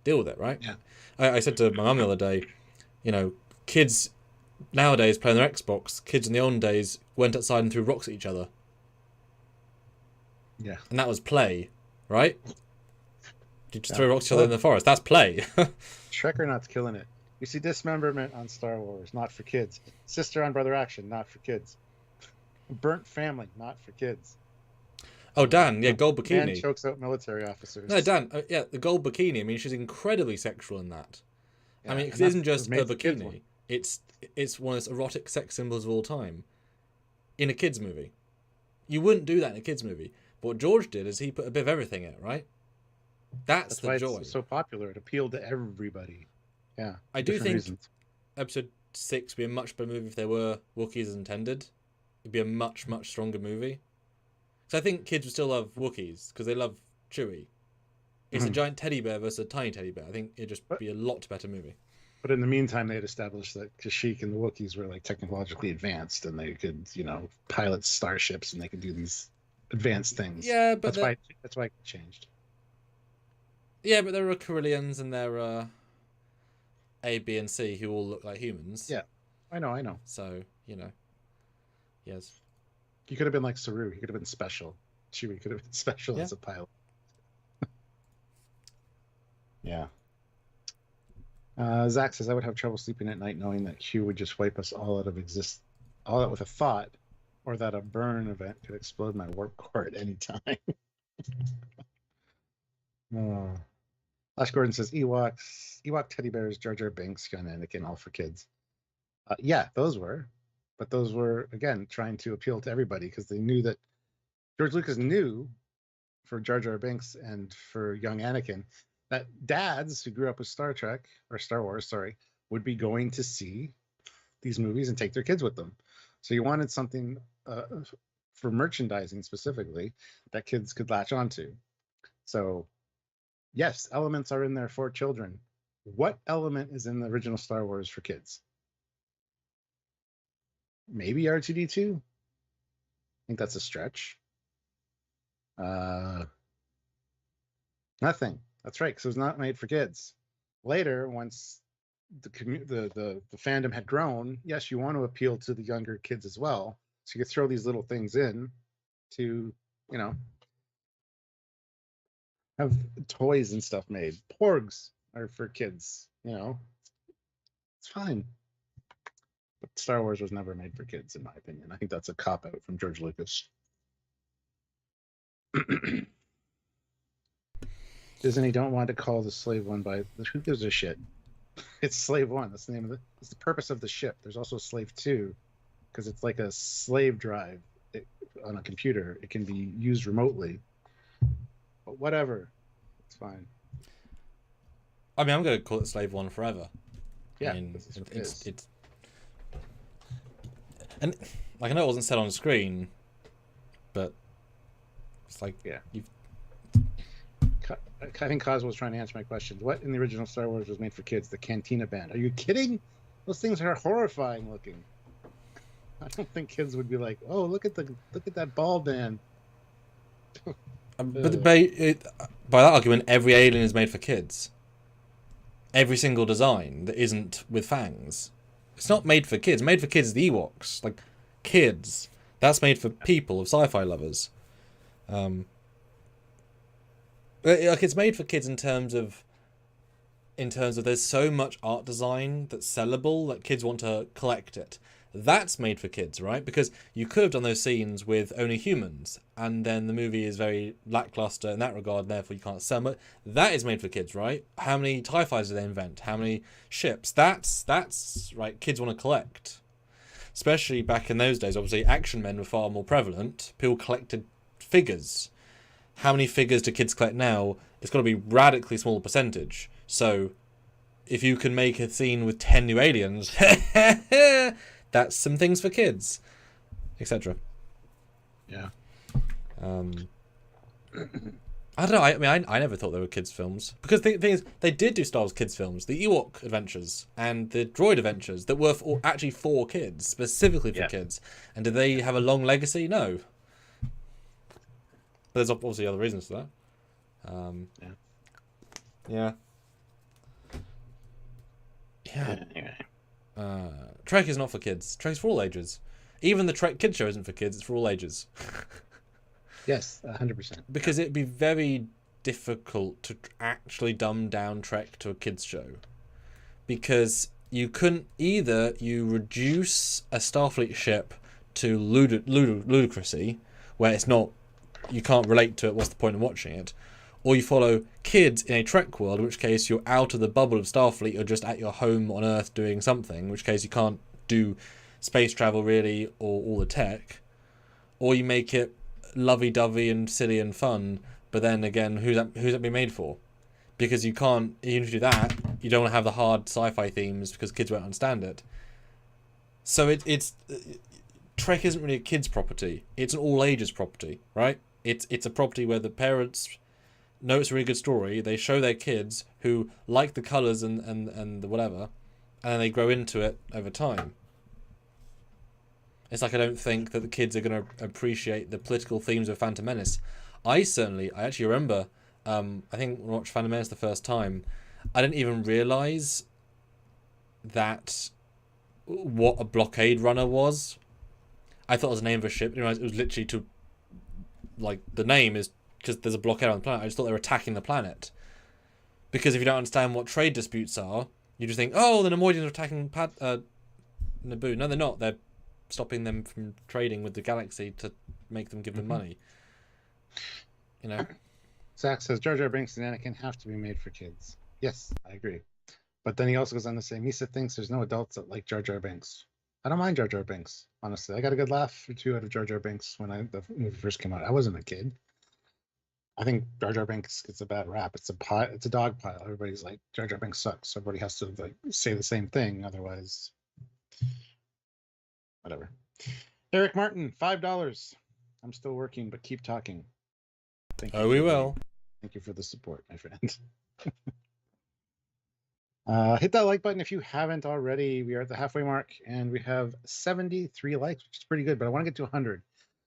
deal with it, right? Yeah. I said to my mum the other day, kids nowadays play on their Xbox. Kids in the olden days went outside and threw rocks at each other. Yeah. And that was play, right? You just throw rocks at each other in the forest. That's play. Trekyards killing it. You see dismemberment on Star Wars, not for kids. Sister on brother action, not for kids. Burnt family, not for kids. Oh, Dan, yeah, gold bikini. Man chokes out military officers. No, Dan, the gold bikini. I mean, she's incredibly sexual in that. Yeah, it isn't just a bikini. It's one of those erotic sex symbols of all time. In a kids' movie. You wouldn't do that in a kids' movie. But what George did is he put a bit of everything in it, right? That's the why joy. It's so popular. It appealed to everybody. Yeah. I do think reasons. Episode 6 would be a much better movie if there were Wookiees as intended. It'd be a much, much stronger movie. So I think kids would still love Wookiees because they love Chewie. It's a giant teddy bear versus a tiny teddy bear. I think it'd just be a lot better movie. But in the meantime, they had established that Kashyyyk and the Wookiees were like technologically advanced, and they could, pilot starships, and they could do these advanced things. Yeah, but that's why it changed. Yeah, but there are Corellians and there are A, B, and C who all look like humans. Yeah, I know. So yes. He could have been like Saru. He could have been special. Chewie could have been special as a pilot. Yeah. Zach says, I would have trouble sleeping at night knowing that Hugh would just wipe us all all out with a thought, or that a burn event could explode my warp core at any time. Oh. Flash Gordon says, Ewok teddy bears, Jar Jar Binks, Young Anakin, all for kids. Yeah, those were. But those were, again, trying to appeal to everybody because they knew that George Lucas knew for Jar Jar Binks and for young Anakin that dads who grew up with Star Trek or Star Wars, sorry, would be going to see these movies and take their kids with them. So you wanted something for merchandising specifically that kids could latch onto. So yes, elements are in there for children. What element is in the original Star Wars for kids? Maybe R2-D2. I think that's a stretch. Nothing. That's right, because it was not made for kids. Later, once the fandom had grown, yes, you want to appeal to the younger kids as well. So you could throw these little things in to, have toys and stuff made. Porgs are for kids, It's fine. But Star Wars was never made for kids, in my opinion. I think that's a cop-out from George Lucas. Disney don't want to call the Slave One by... Who gives a shit? It's Slave One. That's the name of it. It's the purpose of the ship. There's also Slave 2, because it's like a slave drive on a computer. It can be used remotely. But whatever. It's fine. I mean, I'm going to call it Slave 1 forever. Yeah, I mean, it's and like, I know it wasn't said on the screen, but it's like, yeah. I think Cosmo was trying to answer my question. What in the original Star Wars was made for kids? The Cantina Band. Are you kidding? Those things are horrifying looking. I don't think kids would be like, "Oh, look at that ball band." But by that argument, every alien is made for kids. Every single design that isn't with fangs. It's not made for kids. Made for kids is the Ewoks. Like, kids. That's made for people, of sci-fi lovers. Like, it's made for kids in terms of there's so much art design that's sellable that kids want to collect it. That's made for kids, right? Because you could have done those scenes with only humans, and then the movie is very lackluster in that regard, and therefore you can't sell it. That is made for kids, right? How many TIE fighters do they invent? How many ships? That's right, kids want to collect. Especially back in those days, obviously, action men were far more prevalent. People collected figures. How many figures do kids collect now? It's got to be radically small percentage. So, if you can make a scene with 10 new aliens... That's some things for kids, etc. Yeah. I don't know. I mean, I never thought they were kids' films, because the thing is, they did do Star Wars kids' films, the Ewok Adventures and the Droid Adventures, that were actually for kids, specifically for kids. And did they have a long legacy? No. But there's obviously other reasons for that. Yeah. Anyway. Trek is not for kids. Trek is for all ages. Even the Trek Kids show isn't for kids. It's for all ages. Yes, 100%. Because it'd be very difficult to actually dumb down Trek to a kids show. Because you couldn't... Either you reduce a Starfleet ship to ludicrousy, where it's not... You can't relate to it, what's the point of watching it? Or you follow kids in a Trek world, in which case you're out of the bubble of Starfleet, you're just at your home on Earth doing something, in which case you can't do space travel really, or all the tech. Or you make it lovey-dovey and silly and fun, but then again, who's that being made for? Because you can't, even if you do that, you don't want to have the hard sci-fi themes because kids won't understand it. So it's Trek isn't really a kid's property, it's an all ages property, right? It's a property where the parents know it's a really good story, they show their kids who like the colours and the whatever, and then they grow into it over time. It's like, I don't think that the kids are going to appreciate the political themes of Phantom Menace. I actually remember, I think when I watched Phantom Menace the first time, I didn't even realise that what a blockade runner was. I thought it was the name of a ship, I didn't realise it was literally to, like, the name is because there's a blockade on the planet. I just thought they were attacking the planet. Because if you don't understand what trade disputes are, You just think, oh, the Nemoidians are attacking Naboo. No, they're not. They're stopping them from trading with the galaxy to make them give them money. You know? Zach says Jar Jar Binks and Anakin have to be made for kids. Yes, I agree. But then he also goes on to say, Misa thinks there's no adults that like Jar Jar Binks. I don't mind Jar Jar Binks, honestly. I got a good laugh or two out of Jar Jar Binks when the movie first came out. I wasn't a kid. I think Jar Jar Binks gets a bad rap. It's a dog pile. Everybody's like, Jar Jar Binks sucks. Everybody has to like say the same thing, otherwise, whatever. Eric Martin, $5. I'm still working, but keep talking. Thank you. Oh, we will. Thank you for the support, my friend. Hit that like button if you haven't already. We are at the halfway mark, and we have 73 likes, which is pretty good, but I want to get to 100.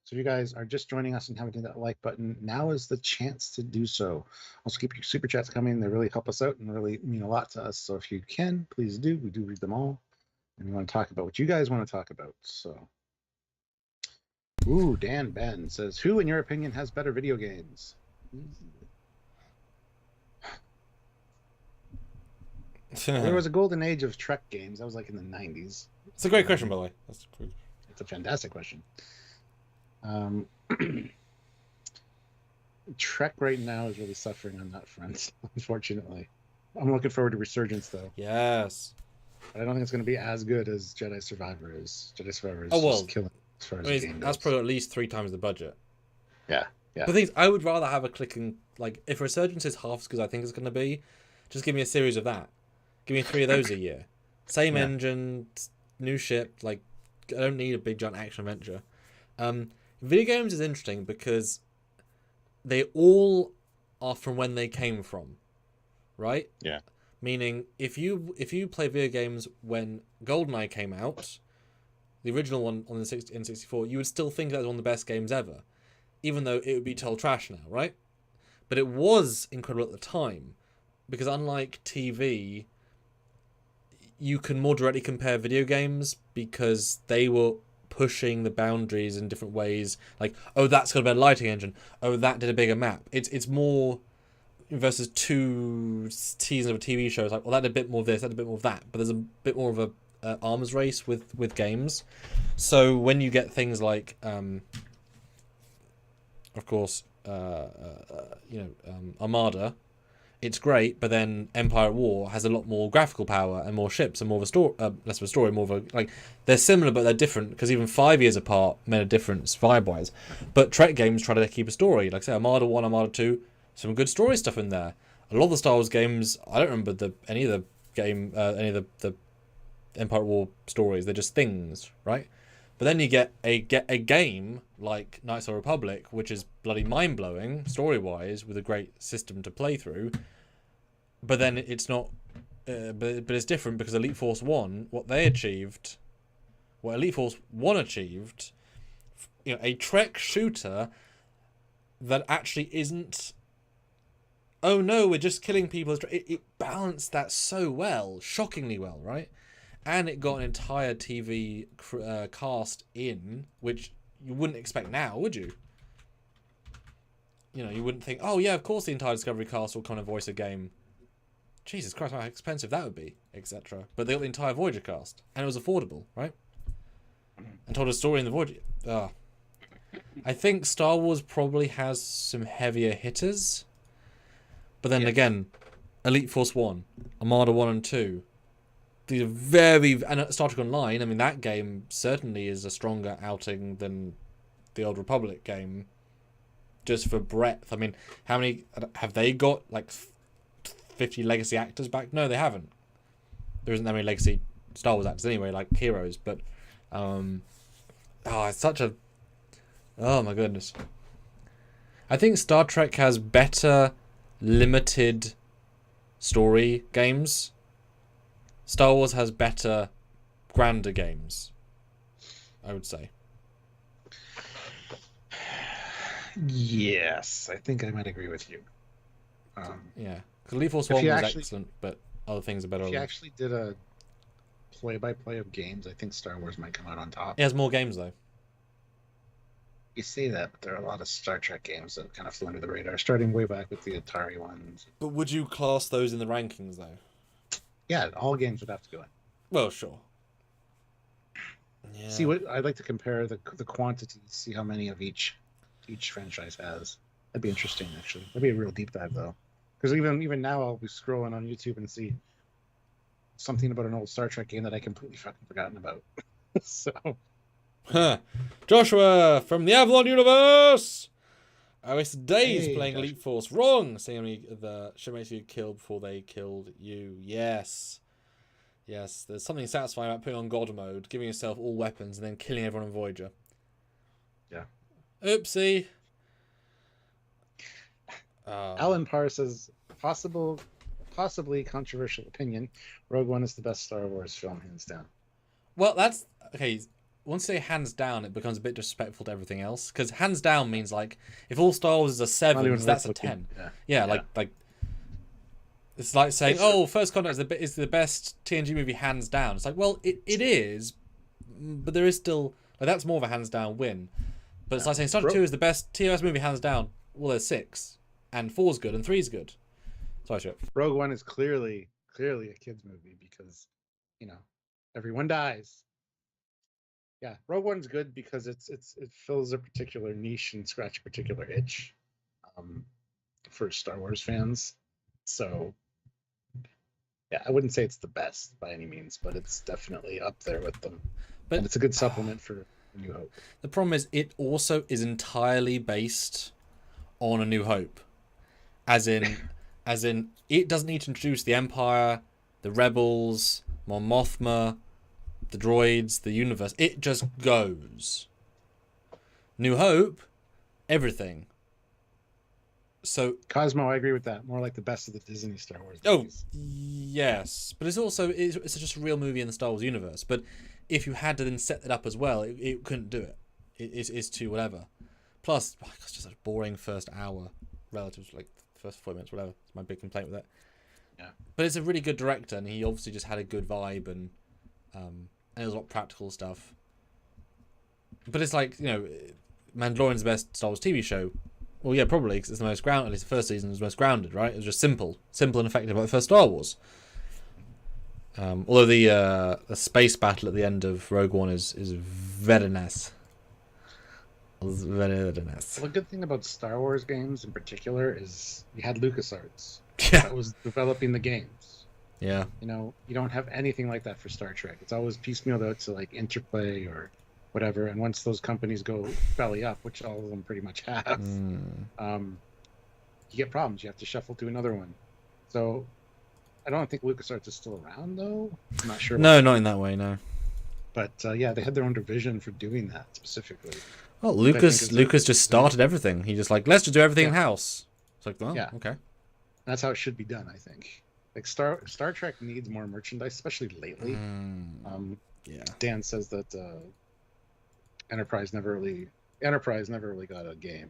So if you guys are just joining us and haven't hit that like button, now is the chance to do so. Also, keep your super chats coming. They really help us out and really mean a lot to us. So if you can, please do. We do read them all. And we want to talk about what you guys want to talk about. So, ooh, Dan Ben says, who, in your opinion, has better video games? There was a golden age of Trek games. That was like in the 90s. It's a great question, by the way. It's a fantastic question. Trek right now is really suffering on that front, unfortunately. I'm looking forward to Resurgence, though. Yes. But I don't think it's going to be as good as Jedi Survivor is. Jedi Survivor is just killing as far as the game goes. That's probably at least 3 times the budget. Yeah. But the thing is, I would rather have a clicking... Like, if Resurgence is half as good as I think it's going to be, just give me a series of that. Give me 3 of those a year. Same engine, new ship. Like, I don't need a big giant action adventure. Video games is interesting because they all are from when they came from, right? Yeah. Meaning, if you play video games when GoldenEye came out, the original one on the N64, you would still think that was one of the best games ever, even though it would be total trash now, right? But it was incredible at the time because unlike TV, you can more directly compare video games because they were pushing the boundaries in different ways. Like, oh, that's got a better lighting engine. Oh, that did a bigger map. It's more versus 2 seasons of a TV show. It's like, well, that did a bit more of this, that did a bit more of that. But there's a bit more of a arms race with games. So when you get things like, of course, Armada, it's great, but then Empire at War has a lot more graphical power and more ships and more of a story, less of a story, more of a, like, they're similar but they're different because even 5 years apart made a difference vibe-wise. But Trek games try to keep a story. Like I say, Armada 1, Armada 2, some good story stuff in there. A lot of the Star Wars games, I don't remember any of the Empire at War stories. They're just things, right? But then you get a game like Knights of the Republic, which is bloody mind-blowing story-wise with a great system to play through. But then it's not, but it's different because Elite Force 1, what Elite Force 1 achieved, a Trek shooter that actually isn't, oh no, we're just killing people. It balanced that so well, shockingly well, right? And it got an entire TV cast in, which you wouldn't expect now, would you? You wouldn't think, oh yeah, of course the entire Discovery cast will kind of voice a game. Jesus Christ, how expensive that would be, etc. But they got the entire Voyager cast, and it was affordable, right? And told a story in the Voyager. I think Star Wars probably has some heavier hitters, but then again, Elite Force 1, Armada 1 and 2, these are and Star Trek Online, I mean, that game certainly is a stronger outing than the Old Republic game, just for breadth. I mean, how many, have they got, like, 50 legacy actors back? No, they haven't. There isn't that many legacy Star Wars actors anyway, like heroes, but, it's such a, oh my goodness. I think Star Trek has better limited story games. Star Wars has better, grander games, I would say. Yes, I think I might agree with you. Yeah, because Elite Force 1 was excellent, but other things are better. If you actually did a play-by-play of games, I think Star Wars might come out on top. It has more games, though. You say that, but there are a lot of Star Trek games that kind of flew under the radar, starting way back with the Atari ones. But would you class those in the rankings, though? Yeah, all games would have to go in. Well, sure. Yeah. See what I'd like to compare the quantity, see how many of each franchise has. That'd be interesting, actually. That'd be a real deep dive, though, because even now I'll be scrolling on YouTube and see something about an old Star Trek game that I completely fucking forgotten about. So, Joshua from the Avalon universe. I wasted days playing Joshua. Elite Force. Wrong. Saying the shipmates you killed before they killed you. Yes. Yes, there's something satisfying about putting on God mode, giving yourself all weapons, and then killing everyone in Voyager. Yeah. Oopsie. Alan Parr says, possibly controversial opinion, Rogue One is the best Star Wars film, hands down. Well, that's... Okay, once you say hands down, it becomes a bit disrespectful to everything else. Because hands down means, like, if all Star Wars is a 7, that's a 10. Yeah, like... It's like saying, First Contact is the best TNG movie hands down. It's like, well, it is, but there is still... Like, that's more of a hands down win. But it's like saying Star Trek 2 is the best TOS movie hands down. Well, there's 6. And 4's good, and 3's good. Sorry, Chip. Rogue One is clearly a kid's movie because, everyone dies. Yeah, Rogue One's good because it fills a particular niche and scratch a particular itch for Star Wars fans. So, yeah, I wouldn't say it's the best by any means, but it's definitely up there with them. And it's a good supplement for A New Hope. The problem is it also is entirely based on A New Hope. As in, it doesn't need to introduce the Empire, the Rebels, Mon Mothma, the droids, the universe. It just goes. New Hope, everything. So Cosmo, I agree with that. More like the best of the Disney Star Wars movies. Oh, yes. But it's just a real movie in the Star Wars universe. But if you had to then set it up as well, it couldn't do it. It's too whatever. Plus, it's just a boring first hour relative to, like, first 4 minutes, whatever. It's my big complaint with it. Yeah. But it's a really good director, and he obviously just had a good vibe, and there's a lot of practical stuff. But it's like, Mandalorian's the best Star Wars TV show. Well, yeah, probably, because it's the most grounded. At least the first season was most grounded, right? It was just simple and effective, like the first Star Wars. Although the space battle at the end of Rogue One is very nice. Very nice. Well, the good thing about Star Wars games in particular is you had LucasArts. Yeah. That was developing the games. Yeah. You don't have anything like that for Star Trek. It's always piecemealed out to, like, Interplay or whatever. And once those companies go belly up, which all of them pretty much have, you get problems. You have to shuffle to another one. So I don't think LucasArts is still around, though. I'm not sure. No, not in that way, no. But yeah, they had their own division for doing that specifically. Well, Lucas just started everything. He just let's just do everything in house. It's like, well, okay. That's how it should be done, I think. Like Star Trek needs more merchandise, especially lately. Yeah. Dan says that Enterprise never really got a game.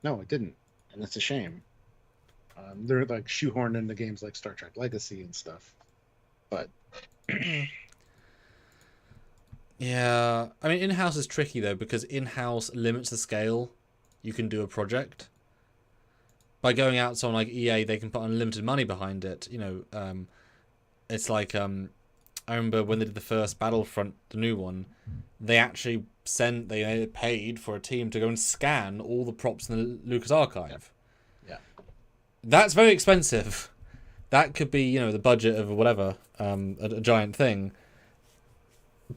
No, it didn't, and it's a shame. They're like shoehorned into games like Star Trek Legacy and stuff, but. Yeah, I mean, in-house is tricky, though, because in-house limits the scale you can do a project. By going out to someone like EA, they can put unlimited money behind it. It's like, I remember when they did the first Battlefront, the new one, they actually they paid for a team to go and scan all the props in the Lucas archive. Yeah. That's very expensive. That could be, the budget of whatever, a giant thing.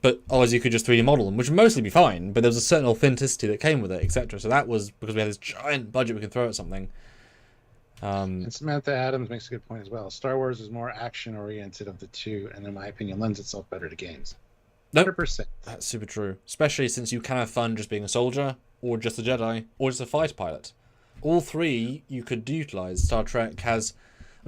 But obviously you could just 3D model them, which would mostly be fine, but there was a certain authenticity that came with it, etc. So that was because we had this giant budget we could throw at something. And Samantha Adams makes a good point as well. Star Wars is more action-oriented of the two, and in my opinion, lends itself better to games. 100%. That's super true. Especially since you can have fun just being a soldier, or just a Jedi, or just a fighter pilot. All three you could utilize. Star Trek has...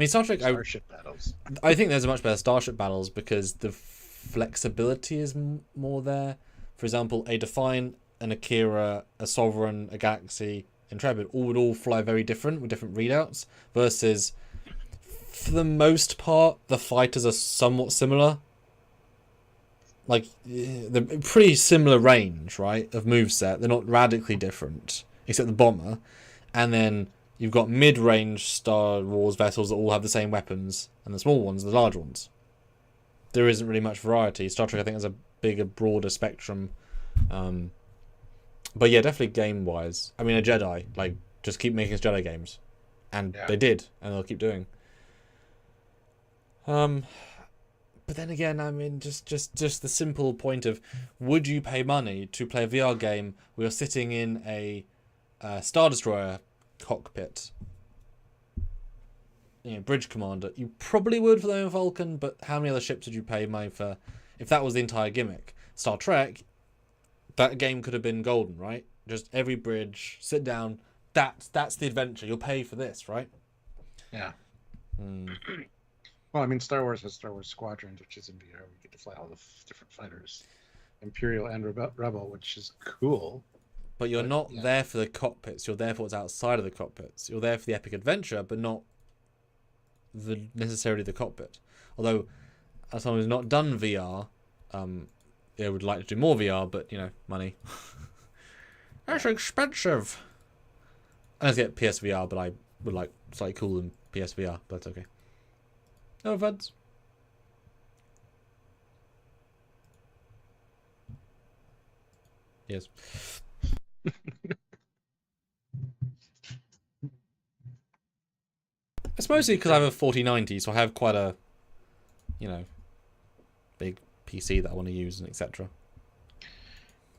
Star Trek... Starship battles. I think there's a much better Starship battles because the flexibility is more there. For example, a Define, an Akira, a Sovereign, a Galaxy, Intrepid would all fly very different with different readouts versus, for the most part, the fighters are somewhat similar. Like, they're pretty similar range, right, of moveset. They're not radically different, except the bomber. And then you've got mid-range Star Wars vessels that all have the same weapons, and the small ones, the large ones. there isn't really much variety. Star Trek, I think, has a bigger, broader spectrum. But yeah, definitely game-wise. I mean, a Jedi, like, just keep making us Jedi games. And they did, and they'll keep doing. But then again, I mean, just the simple point of, would you pay money to play a VR game where you're sitting in a Star Destroyer cockpit? You know, bridge commander. You probably would for the Vulcan, but how many other ships would you pay money for if that was the entire gimmick? Star Trek, that game could have been golden, right? Just every bridge, sit down. That's the adventure. You'll pay for this, right? Yeah. Well, I mean, Star Wars has Star Wars Squadrons, which is in VR. We get to fly all the different fighters, Imperial and Rebel, which is cool. But you're not there for the cockpits. You're there for what's outside of the cockpits. You're there for the epic adventure, but not necessarily the cockpit. Although, as someone who's not done VR, I would like to do more VR, but, you know, money. That's expensive. I don't get PSVR, but I would like slightly cooler than PSVR, but that's okay. No offense. Yes. It's mostly because I have a 4090, so I have quite a, you know, big PC that I want to use and etc.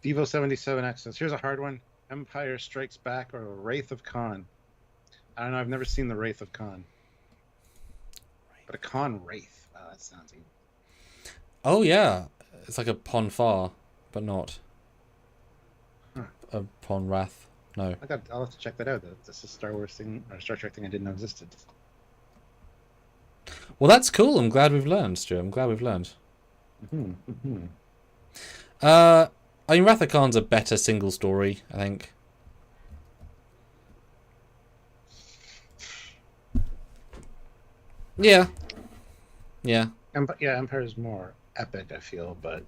Devo 77X says, here's a hard one. Empire Strikes Back or Wraith of Khan. I don't know, I've never seen the Wraith of Khan. But a Khan Wraith. Wow, that sounds evil. Oh yeah. It's like a Pon Farr, but not. Huh. A Pon Wrath. No. I'll have to check that out. This is a Star Wars thing, or a Star Trek thing I didn't know existed. Well, that's cool. I'm glad we've learned, Stu. I'm glad we've learned. I mean, Wrath of Khan's a better single story, I think. Yeah. Yeah. Empire's more epic, I feel, but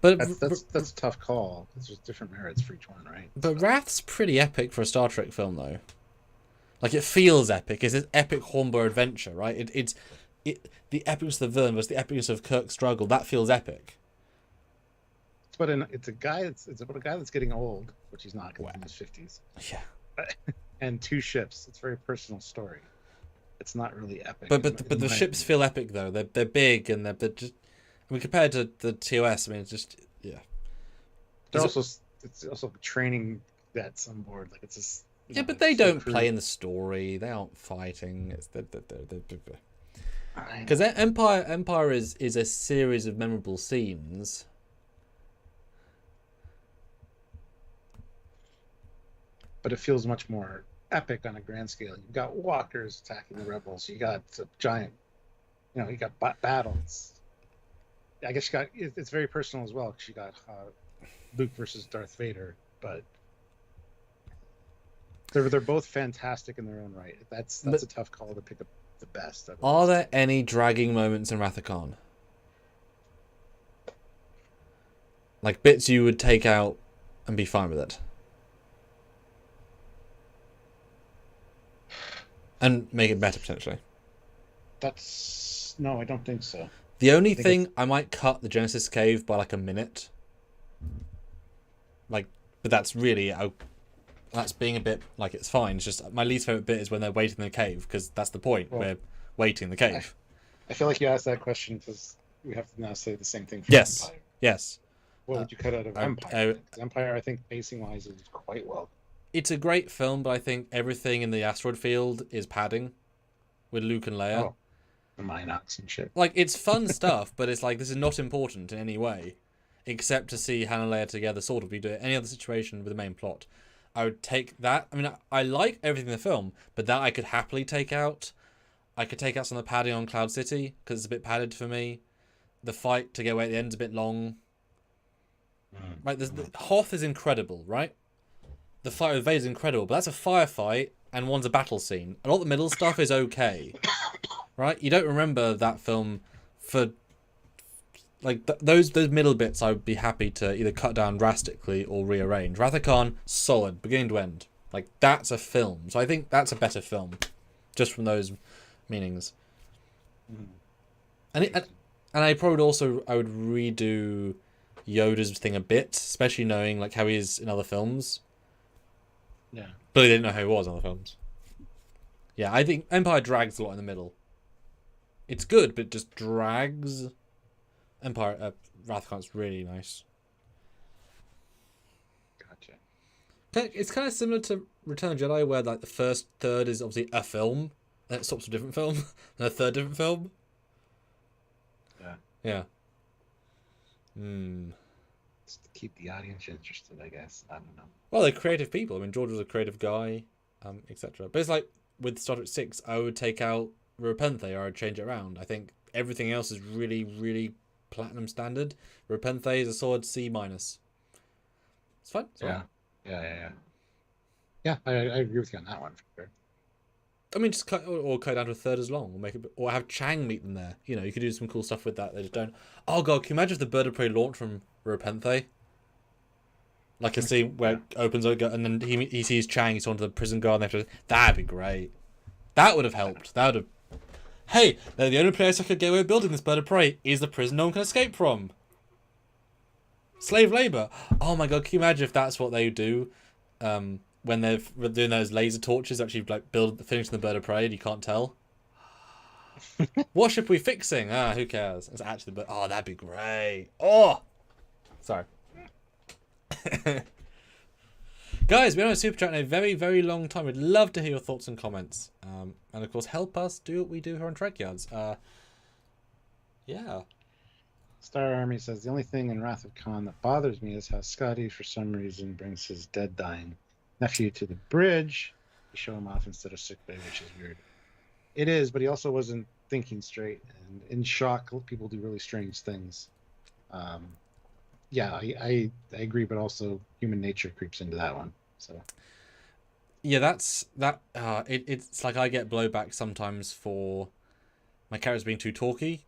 that's a tough call. There's just different merits for each one, right? But Wrath's pretty epic for a Star Trek film, though. Like, it feels epic. It's an epic Hornblower adventure, right? It's the epicness of the villain versus the epicness of Kirk's struggle. That feels epic. It's about a guy that's getting old, which he's not, because he's in his 50s. Yeah. And two ships. It's a very personal story. It's not really epic. But the ships feel epic though. They're big and they're just. I mean, compared to the TOS, I mean, it's just It's also training vets on board. Like it's just. Yeah, but they don't play in the story. They aren't fighting. It's because Empire is a series of memorable scenes. But it feels much more epic on a grand scale. You've got walkers attacking the rebels. You got a giant, you got battles. I guess it's very personal as well, because you got Luke versus Darth Vader, but they're both fantastic in their own right. That's a tough call to pick up the best. Are there any dragging moments in Wrath of Khan? Like bits you would take out and be fine with it? And make it better, potentially. No, I don't think so. The only thing, I might cut the Genesis cave by like a minute. Like, but that's really, that's being a bit, like, it's fine. It's just, my least favourite bit is when they're waiting in the cave, because that's the point. We're waiting in the cave. I feel like you asked that question because we have to now say the same thing for Empire. Yes. What would you cut out of Empire? Empire, I think, pacing-wise, is quite well. It's a great film, but I think everything in the asteroid field is padding with Luke and Leia. Oh, the Minox and shit. Like, it's fun stuff, but it's like, this is not important in any way, except to see Han and Leia together, sort of. You do any other situation with the main plot. I would take that. I mean, I like everything in the film, but that I could happily take out. I could take out some of the padding on Cloud City, because it's a bit padded for me. The fight to get away at the end's a bit long. Right, the Hoth is incredible, right? The fight with Vader is incredible, but that's a firefight and one's a battle scene. A lot of the middle stuff is okay, right? You don't remember that film for like those middle bits. I would be happy to either cut down drastically or rearrange. Wrath of Khan, solid, beginning to end. Like that's a film, so I think that's a better film, just from those meanings. And And I would redo Yoda's thing a bit, especially knowing like how he is in other films. Yeah. But I didn't know how he was in other films. Yeah, I think Empire drags a lot in the middle. It's good, but it just drags. Wrath of Khan's really nice. Gotcha. It's kind of similar to Return of the Jedi, where like the first third is obviously a film, then it stops with a different film, and a third different film. Yeah. Yeah. Just to keep the audience interested, I guess. I don't know. Well, they're creative people. I mean, George was a creative guy, etc. But it's like with Star Trek 6, I would take out Repenthe or I'd change it around. I think everything else is really, really platinum standard. Repenthe is a solid C minus. It's fine. It's yeah. Fine. Yeah, I agree with you on that one for sure. I mean, just cut down to a third as long, or make it, or have Chang meet them there. You know, you could do some cool stuff with that. They just don't. Oh god, can you imagine if the Bird of Prey launched from Repenthe? Like a scene where it opens and then he sees Chang. He's on to the prison guard. And that'd be great. That would have helped. That would have. Hey, the only place I could get away with building this Bird of Prey is the prison no one can escape from. Slave labor. Oh my god, can you imagine if that's what they do? When they're doing those laser torches, actually like finishing the Bird of Prey, and you can't tell. What ship are we fixing? Who cares? It's actually that'd be great. Oh, sorry. Guys, we're on a super chat in a very, very long time. We'd love to hear your thoughts and comments. And of course, help us do what we do here on Trekyards. Yeah. Star Army says the only thing in Wrath of Khan that bothers me is how Scotty, for some reason, brings his dead dying nephew to the bridge to show him off instead of sickbay, which is weird. It is, but he also wasn't thinking straight, and in shock, people do really strange things. Yeah, I agree, but also human nature creeps into that one. So yeah, that's that. It's like I get blowback sometimes for my characters being too talky,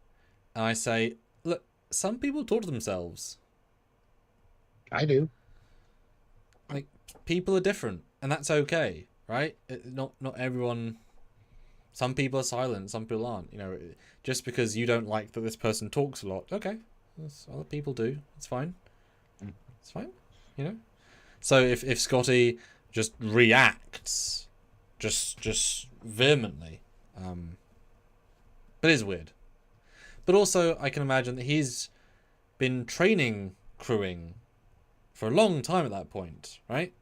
and I say, look, some people talk to themselves. I do. Like, people are different, and that's okay, right? Not everyone. Some people are silent, some people aren't. You know, just because you don't like that this person talks a lot, okay, other people do. It's fine. It's fine. You know. So if Scotty just reacts, just vehemently, but it's weird. But also, I can imagine that he's been training crewing for a long time at that point, right?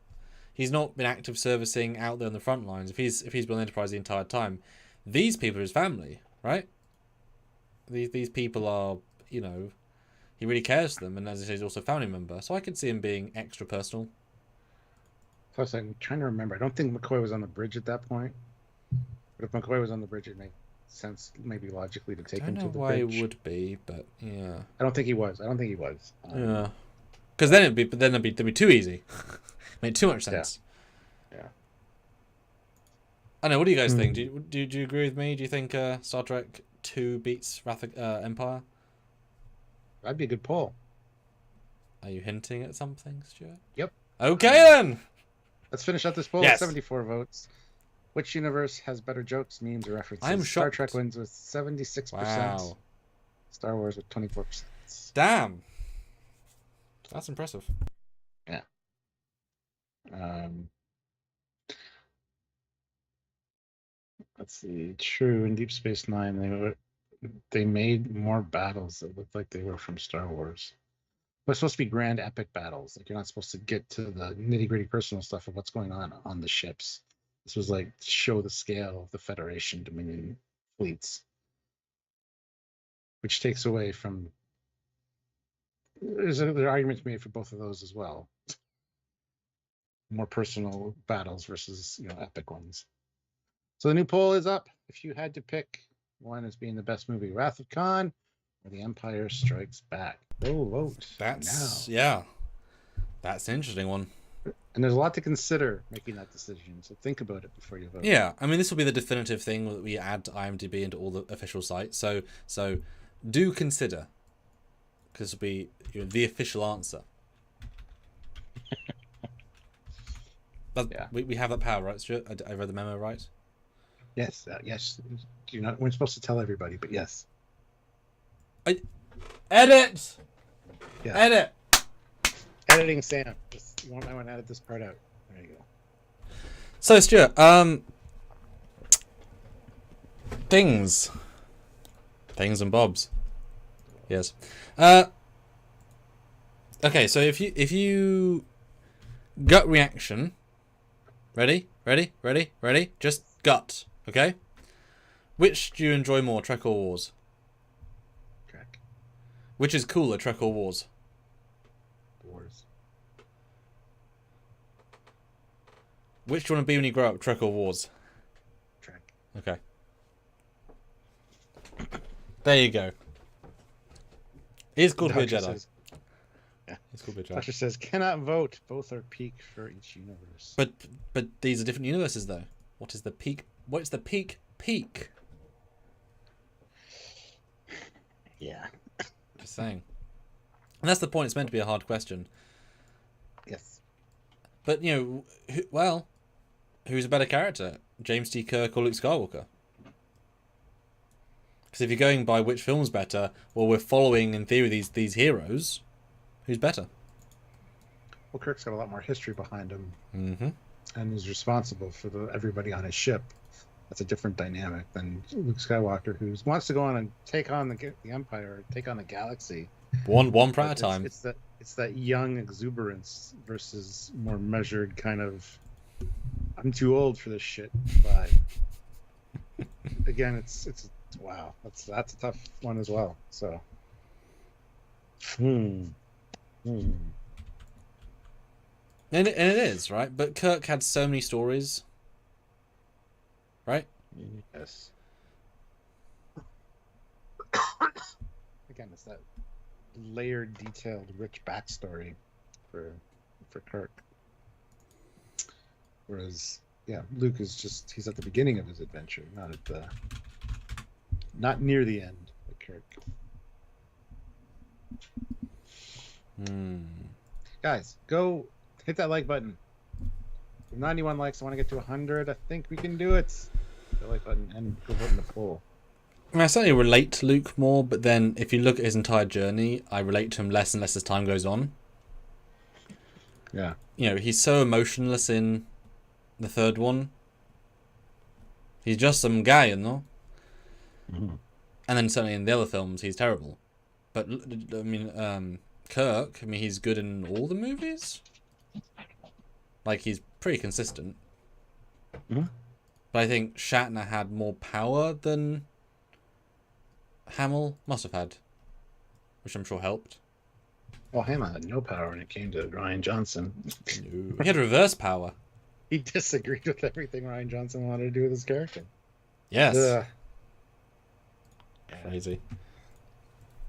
He's not been active servicing out there on the front lines. If he's been on Enterprise the entire time, these people are his family, right? These people are, you know, he really cares for them, and as I say, he's also a family member. So I could see him being extra personal. Plus, I'm trying to remember. I don't think McCoy was on the bridge at that point. But if McCoy was on the bridge, it makes sense, maybe logically, to take him to the bridge. I don't know why he would be, but yeah. I don't think he was. Yeah. Because then it'd be too easy. Made too much sense. Yeah. I know. What do you guys think? Do you agree with me? Do you think Star Trek 2 beats Wrath of Empire? That'd be a good poll. Are you hinting at something, Stuart? Yep. Okay then. Let's finish up this poll. Yes. 74 votes. Which universe has better jokes, memes, or references? I'm Star shocked. Trek wins with 76%. Wow. Star Wars with 24%. Damn. That's impressive. Yeah. Let's see. True. In Deep Space Nine, they made more battles that looked like they were from Star Wars. But it's supposed to be grand epic battles. Like, you're not supposed to get to the nitty-gritty personal stuff of what's going on the ships. This was like to show the scale of the Federation Dominion fleets, which takes away from. There are arguments made for both of those as well. More personal battles versus epic ones. So the new poll is up. If you had to pick one as being the best movie, Wrath of Khan or The Empire Strikes Back, go vote. That's now. Yeah. That's an interesting one. And there's a lot to consider making that decision, so think about it before you vote. Yeah, I mean, this will be the definitive thing that we add to IMDb and to all the official sites. So do consider, because it'll be the official answer. But yeah. we have that power, right, Stuart? I read the memo right. Yes, yes. We're supposed to tell everybody, but yes. Edit! Yeah. Edit! Editing Sam. I want to edit this part out. There you go. So, Stuart, things and bobs. Yes. Okay, so if you gut reaction, ready, just gut, okay? Which do you enjoy more, Trek or Wars? Trek. Which is cooler, Trek or Wars? Wars. Which do you want to be when you grow up, Trek or Wars? Trek. Okay. There you go. It's cool to be a Jedi. Yeah. It's cool to be a Jedi. Doctor says, cannot vote. Both are peak for each universe. But these are different universes, though. What is the peak? What's the peak? Yeah. Just saying. And that's the point. It's meant to be a hard question. Yes. But, you know, who's a better character? James T. Kirk or Luke Skywalker? Because if you're going by which film's better, well, we're following, in theory, these heroes. Who's better? Well, Kirk's got a lot more history behind him. Mm-hmm. And is responsible for everybody on his ship. That's a different dynamic than Luke Skywalker, who wants to go on and take on the Empire, take on the galaxy. One prayer at a time. It's that young exuberance versus more measured kind of, I'm too old for this shit vibe. Again, it's wow. That's a tough one as well. So, And it is, right? But Kirk had so many stories, right? Yes. Again, it's that layered, detailed, rich backstory for Kirk. Whereas, yeah, Luke is he's at the beginning of his adventure, not near the end, like Kirk. Guys, go hit that like button. With 91 likes, I want to get to 100. I think we can do it. The like button and go vote in the poll. I mean, I certainly relate to Luke more, but then if you look at his entire journey, I relate to him less and less as time goes on. Yeah. You know, he's so emotionless in the third one. He's just some guy, you know? Mm-hmm. And then certainly in the other films, he's terrible. But, I mean, Kirk, I mean, he's good in all the movies. Like, he's pretty consistent. Mm-hmm. But I think Shatner had more power than Hamill must have had, which I'm sure helped. Well, Hamill had no power when it came to Rian Johnson. No. He had reverse power. He disagreed with everything Rian Johnson wanted to do with his character. Yes. Ugh. Crazy.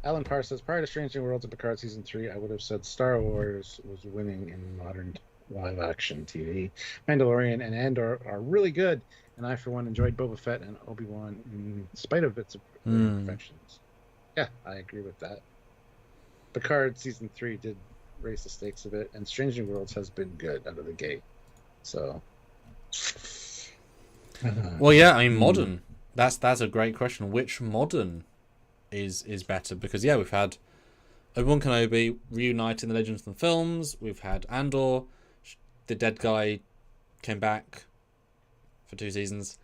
Alan Parr says, prior to Strange New Worlds and Picard Season 3, I would have said Star Wars was winning in modern live-action TV. Mandalorian and Andor are really good, and I, for one, enjoyed Boba Fett and Obi-Wan in spite of its imperfections. Yeah, I agree with that. Picard Season 3 did raise the stakes a bit, and Strange New Worlds has been good out of the gate. So... well, yeah, I mean, modern. That's a great question. Which modern is better? Because, yeah, we've had Obi-Wan Kenobi reuniting the legends from the films. We've had Andor. The dead guy came back for 2 seasons.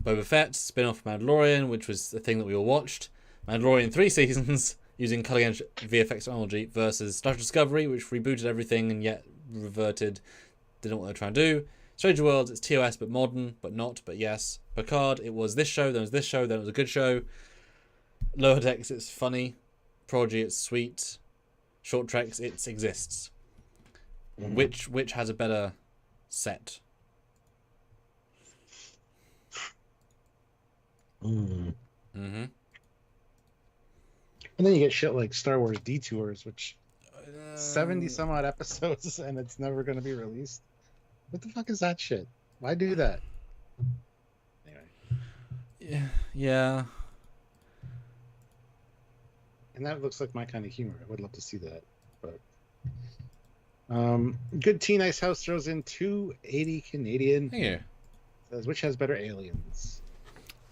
Boba Fett, spin-off Mandalorian, which was the thing that we all watched. Mandalorian 3 seasons using cutting-edge VFX technology versus Star Trek Discovery, which rebooted everything and yet reverted, didn't know what they were trying to do. Stranger Worlds, it's TOS but modern, but not, but yes. Picard, it was this show, then it was this show, then it was a good show. Lower Decks, it's funny. Prodigy, it's sweet. Short Treks, it exists. Which has a better set? And Mm-hmm. then you get shit like Star Wars Detours, which 70 some odd episodes and it's never going to be released. What the fuck is that shit? Why do that? Anyway. Yeah. And that looks like my kind of humor. I would love to see that. But Good Tea Nice House throws in 280 Canadian. Thank you. Says, which has better aliens?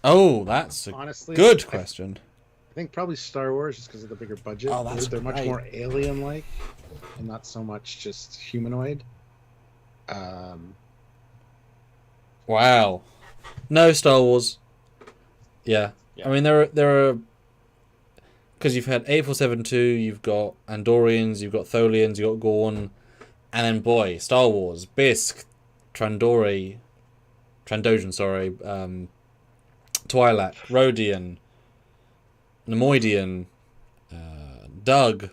Oh, that's a honestly good question. I think probably Star Wars, just because of the bigger budget. Oh, that's they're much great. more alien-like, and not so much just humanoid. Wow. No Star Wars. Yeah. I mean, there are because you've had 8472, you've got Andorians, you've got Tholians, you've got Gorn, and then boy, Star Wars, Bisk, Trandoshan, sorry, Twi'lek, Rodian, Nemoidian, Doug,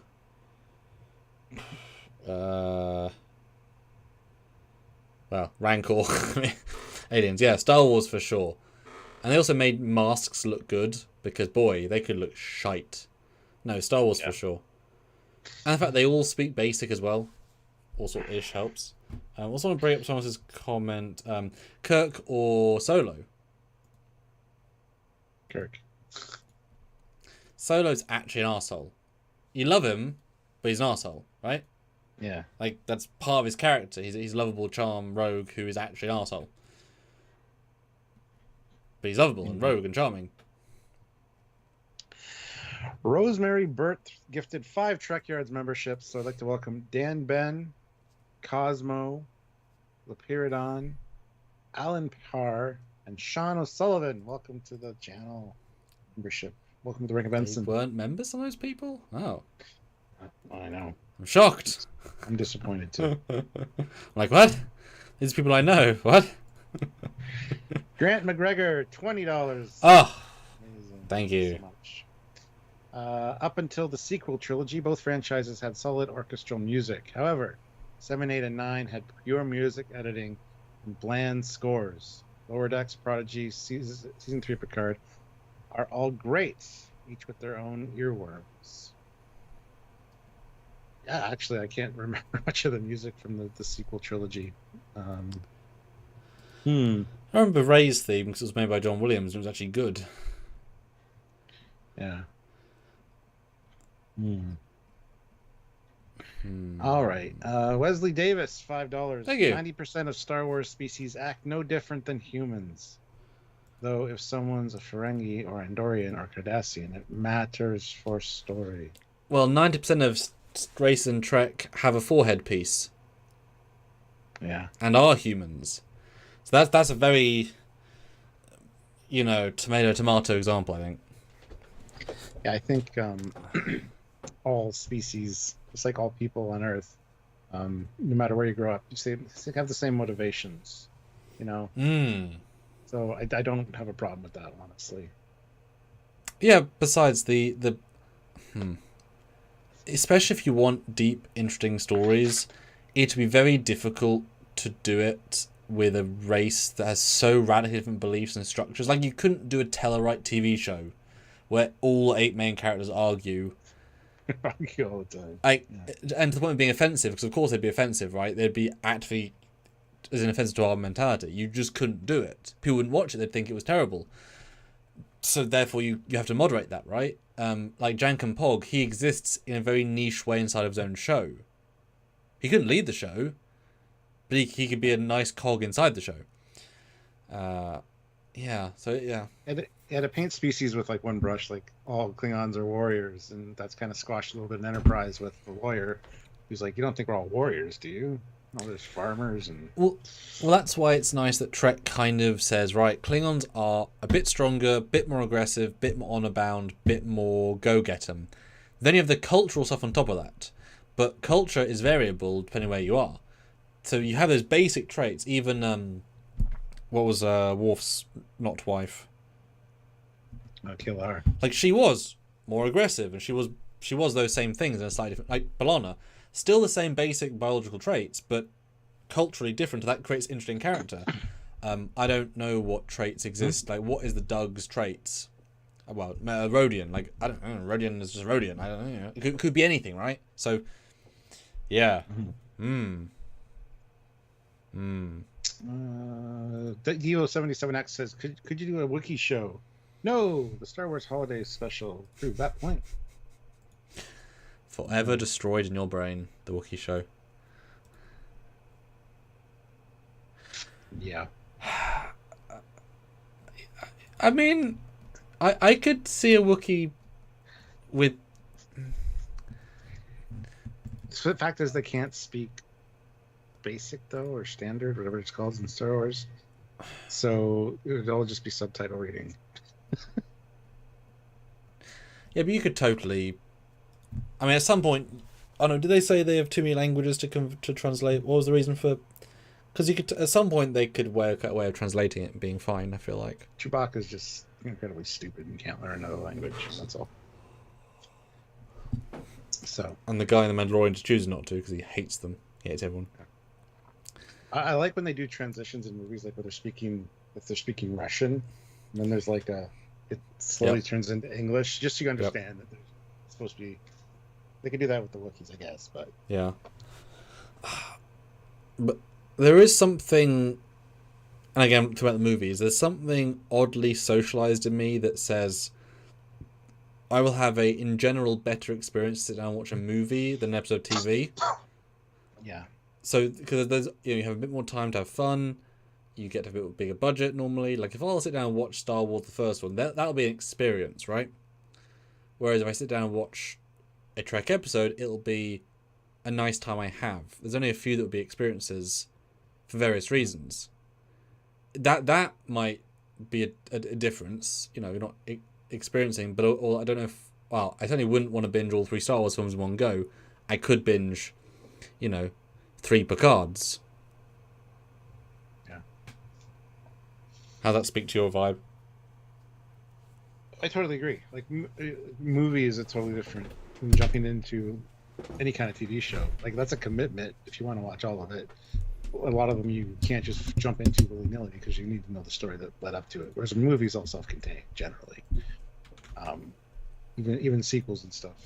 well, Rancor, aliens, yeah, Star Wars for sure. And they also made masks look good, because boy, they could look shite. No, Star Wars for sure. And in fact, they all speak basic as well. Also ish helps. Also want to bring up someone else's comment. Kirk or Solo? Kirk. Solo's actually an arsehole. You love him, but he's an arsehole, right? Yeah. Like, that's part of his character. He's a lovable charm rogue who is actually an arsehole. But he's lovable and rogue and charming. Rosemary Burt gifted 5 Trekyards memberships, so I'd like to welcome Dan Ben, Cosmo, Lepiridon, Alan Parr, and Sean O'Sullivan. Welcome to the channel membership. Welcome to the Ring of Ensign. They weren't members, some of those people? Oh. I know. I'm shocked. I'm disappointed too. I'm like, what? These people I know. What? Grant McGregor, $20. Oh, amazing. Thank you. So much. Up until the sequel trilogy, both franchises had solid orchestral music. However, 7, 8, and 9 had pure music editing and bland scores. Lower Decks, Prodigy, Season 3 Picard are all great, each with their own earworms. Yeah, actually, I can't remember much of the music from the sequel trilogy. I remember Ray's theme because it was made by John Williams and it was actually good. Yeah. All right. Wesley Davis, $5. Thank you. 90% of Star Wars species act no different than humans. Though if someone's a Ferengi or Andorian or Cardassian, it matters for story. Well, 90% of race and Trek have a forehead piece. Yeah. And are humans. So that's a very, tomato example, I think. Yeah, I think all species, just like all people on Earth, no matter where you grow up, they have the same motivations, So I don't have a problem with that, honestly. Yeah, besides especially if you want deep, interesting stories, it would be very difficult to do it with a race that has so radically different beliefs and structures. Like, you couldn't do a Tellarite TV show where all 8 main characters argue. Argue all the time. And to the point of being offensive, because of course they'd be offensive, right? They'd be actively as an offensive to our mentality. You just couldn't do it. People wouldn't watch it, they'd think it was terrible. So therefore you have to moderate that, right? Like Jankum Pog, he exists in a very niche way inside of his own show. He couldn't lead the show, but he could be a nice cog inside the show. Yeah, so yeah. Yeah, to paint species with like one brush, like all Klingons are warriors, and that's kind of squashed a little bit in Enterprise with the lawyer, who's like, you don't think we're all warriors, do you? No, there's farmers and... Well, that's why it's nice that Trek kind of says, right, Klingons are a bit stronger, bit more aggressive, bit more honor-bound, bit more go-get 'em. Then you have the cultural stuff on top of that. But culture is variable depending where you are. So you have those basic traits. Even, what was Worf's not wife? Killar. Like, she was more aggressive, and she was those same things in a slightly different... Like, B'Elanna, still the same basic biological traits, but culturally different. That creates interesting character. I don't know what traits exist. Like, what is the Doug's traits? Well, Rodian. Like, I don't know. Rodian is just Rodian. I don't know. It could be anything, right? So, yeah. Devo77X says, could you do a wiki show? No, the Star Wars Holiday Special proved that point. Forever destroyed in your brain, the Wookiee show. Yeah. I mean, I could see a Wookiee with So the fact is they can't speak basic though, or standard, whatever it's called in Star Wars. So it would all just be subtitle reading. Yeah, but you could totally. I mean, at some point, I don't know. Did they say they have too many languages to translate? What was the reason for? Because you could at some point they could work out a way of translating it and being fine. I feel like Chewbacca's just incredibly stupid and can't learn another language. That's all. So. And the guy in the Mandalorian just chooses not to because he hates them. He hates everyone. I like when they do transitions in movies, like where if they're speaking Russian, and then there's like it slowly turns into English, just so you understand that there's supposed to be. They could do that with the Wookiees, I guess, but yeah. But there is something, and again, throughout the movies, there's something oddly socialized in me that says I will have in general, better experience to sit down and watch a movie than an episode of TV. Yeah. So, because there's, you have a bit more time to have fun, you get a bit bigger budget normally. Like, if I'll sit down and watch Star Wars, the first one, that'll be an experience, right? Whereas if I sit down and watch a Trek episode, it'll be a nice time I have. There's only a few that will be experiences for various reasons. That might be a difference, you're not experiencing, but I don't know if, well, I certainly wouldn't want to binge all 3 Star Wars films in one go. I could binge, 3 Picards. Yeah. How's that speak to your vibe? I totally agree. Like, movies are totally different from jumping into any kind of TV show. Like, that's a commitment if you want to watch all of it. A lot of them you can't just jump into willy-nilly because you need to know the story that led up to it. Whereas a movie is all self-contained, generally. Even sequels and stuff.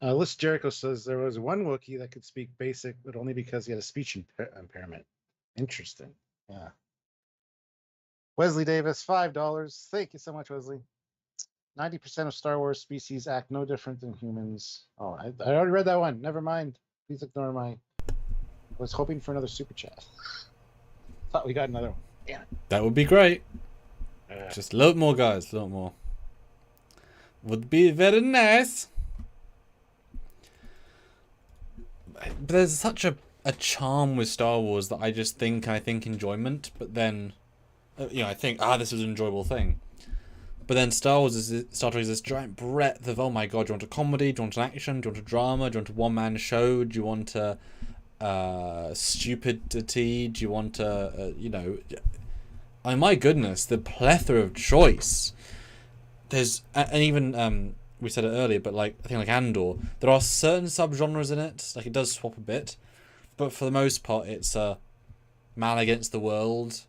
List Jericho says there was one Wookiee that could speak basic, but only because he had a speech impairment. Interesting. Yeah. Wesley Davis, $5. Thank you so much, Wesley. 90% of Star Wars species act no different than humans. Oh, I already read that one. Never mind. Please ignore my. I was hoping for another super chat. Thought we got another one. Damn it. That would be great. Just a little more, guys. A little more. Would be very nice. But there's such a charm with Star Wars that I think enjoyment, but then, I think, this was an enjoyable thing. But then Star Trek is this giant breadth of, oh my god, do you want a comedy? Do you want an action? Do you want a drama? Do you want a one-man show? Do you want a stupidity? Do you want oh my goodness, the plethora of choice. There's, and even, we said it earlier, but like, I think like Andor, there are certain subgenres in it, like it does swap a bit, but for the most part, it's a man against the world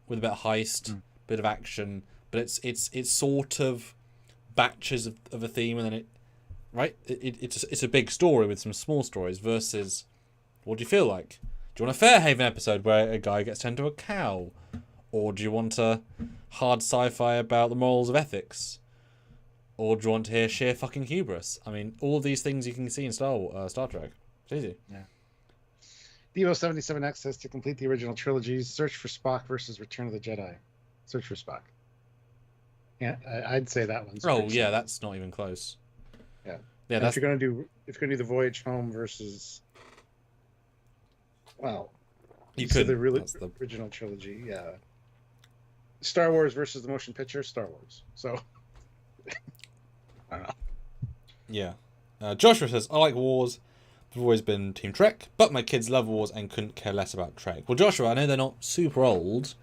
with a bit of heist, bit of action, but it's sort of batches of a theme, and then it's a big story with some small stories versus, what do you feel like? Do you want a Fairhaven episode where a guy gets turned into a cow? Or do you want a hard sci-fi about the morals of ethics? Or do you want to hear sheer fucking hubris? I mean, all these things you can see in Star Trek. It's easy. Yeah. Devo77X says to complete the original trilogies, search for Spock versus Return of the Jedi. Search for Spock. Yeah, I'd say that one's. Oh yeah, that's not even close. Yeah. Yeah. If you're gonna do the Voyage Home versus, well, you could the original trilogy. Yeah. Star Wars versus the motion picture. Star Wars. So. I don't know. Yeah. Joshua says, I like Wars. I've always been Team Trek, but my kids love Wars and couldn't care less about Trek. Well, Joshua, I know they're not super old.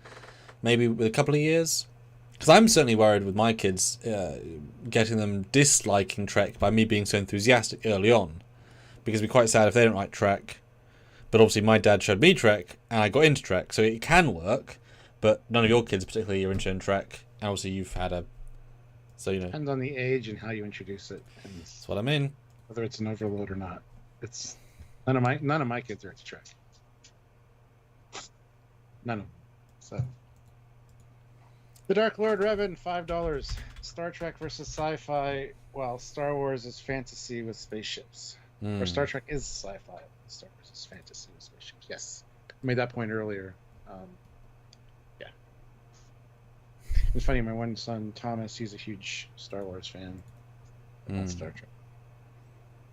Maybe with a couple of years. Because I'm certainly worried with my kids getting them disliking Trek by me being so enthusiastic early on. Because it'd be quite sad if they don't like Trek. But obviously my dad showed me Trek, and I got into Trek, so it can work. But none of your kids particularly are into Trek. And obviously you've had a... So, Depends on the age and how you introduce it. And that's what I mean. Whether it's an overload or not. It's none of my kids are into Trek. None of them. So the Dark Lord Revan, $5. Star Trek versus sci-fi. Well, Star Wars is fantasy with spaceships. Or Star Trek is sci-fi. Star Wars is fantasy with spaceships. Yes, I made that point earlier. Yeah. It's funny. My one son Thomas, he's a huge Star Wars fan. Not Star Trek.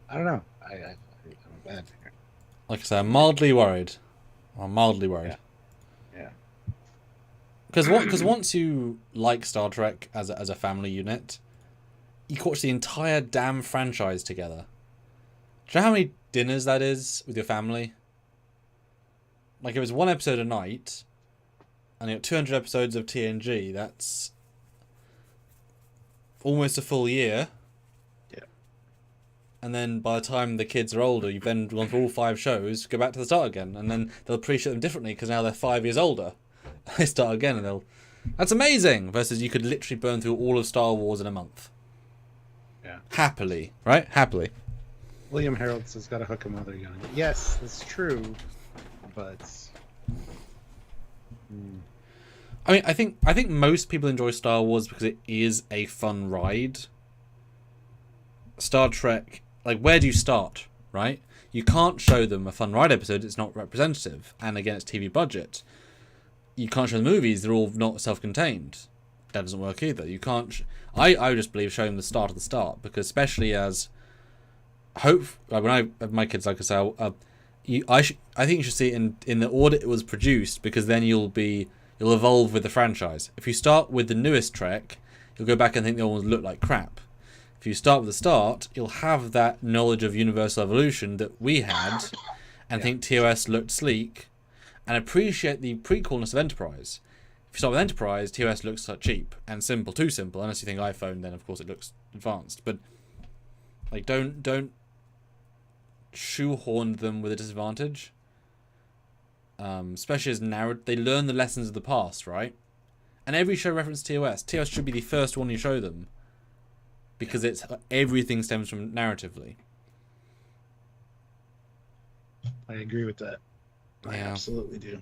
I don't know. I'm a bad parent. Like I said, I'm mildly worried. I'm mildly worried. Yeah. Because once you like Star Trek as a family unit, you can watch the entire damn franchise together. Do you know how many dinners that is with your family? Like, if it was one episode a night, and you got 200 episodes of TNG, that's almost a full year. Yeah. And then by the time the kids are older, you've then gone through all 5 shows, go back to the start again, and then they'll appreciate them differently because now they're 5 years older. They start again, and they'll... That's amazing! Versus you could literally burn through all of Star Wars in a month. Yeah. Happily, right? Happily. William Harold says, "Got to hook them while they're young." Yes, that's true, but I mean, I think most people enjoy Star Wars because it is a fun ride. Star Trek, like, where do you start, right? You can't show them a fun ride episode; it's not representative, and again, it's TV budget. You can't show the movies; they're all not self-contained. That doesn't work either. You can't. I just believe showing the start of the start, because especially as when I have my kids, like I say, I think you should see it in the order it was produced, because then you'll evolve with the franchise. If you start with the newest Trek, you'll go back and think the old ones look like crap. If you start with the start, you'll have that knowledge of universal evolution that we had, and think TOS looked sleek, and appreciate the prequelness of Enterprise. If you start with Enterprise, TOS looks cheap and simple, too simple. Unless you think iPhone, then of course it looks advanced. But like, don't shoehorn them with a disadvantage. Especially as they learn the lessons of the past, right? And every show references TOS. TOS should be the first one you show them, because everything stems from narratively. I agree with that. I absolutely do.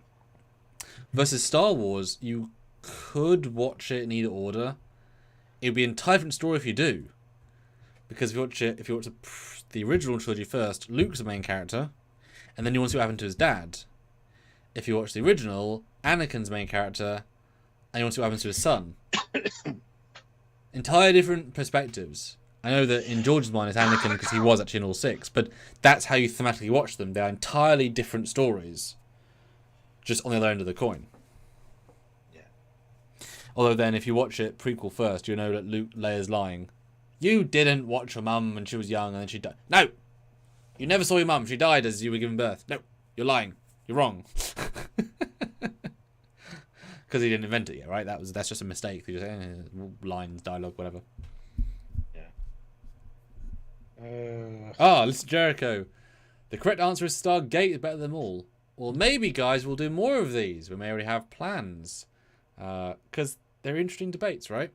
Versus Star Wars, you could watch it in either order. It would be an entirely different story if you do. Because if you watch the original trilogy first, Luke's the main character, and then you want to see what happened to his dad. If you watch the original, Anakin's the main character, and you want to see what happens to his son. Entirely different perspectives. I know that in George's mind it's Anakin because he was actually in all 6, but that's how you thematically watch them. They're entirely different stories, just on the other end of the coin. Yeah. Although then, if you watch it prequel first, you know that Leia's lying. You didn't watch your mum when she was young and then she died. No! You never saw your mum. She died as you were giving birth. No, you're lying. You're wrong. Because he didn't invent it yet, right? That's just a mistake. He just lines, dialogue, whatever. Yeah. Listen, Jericho. The correct answer is Stargate is better than them all. Well, maybe, guys, we'll do more of these. We may already have plans. Because they're interesting debates, right?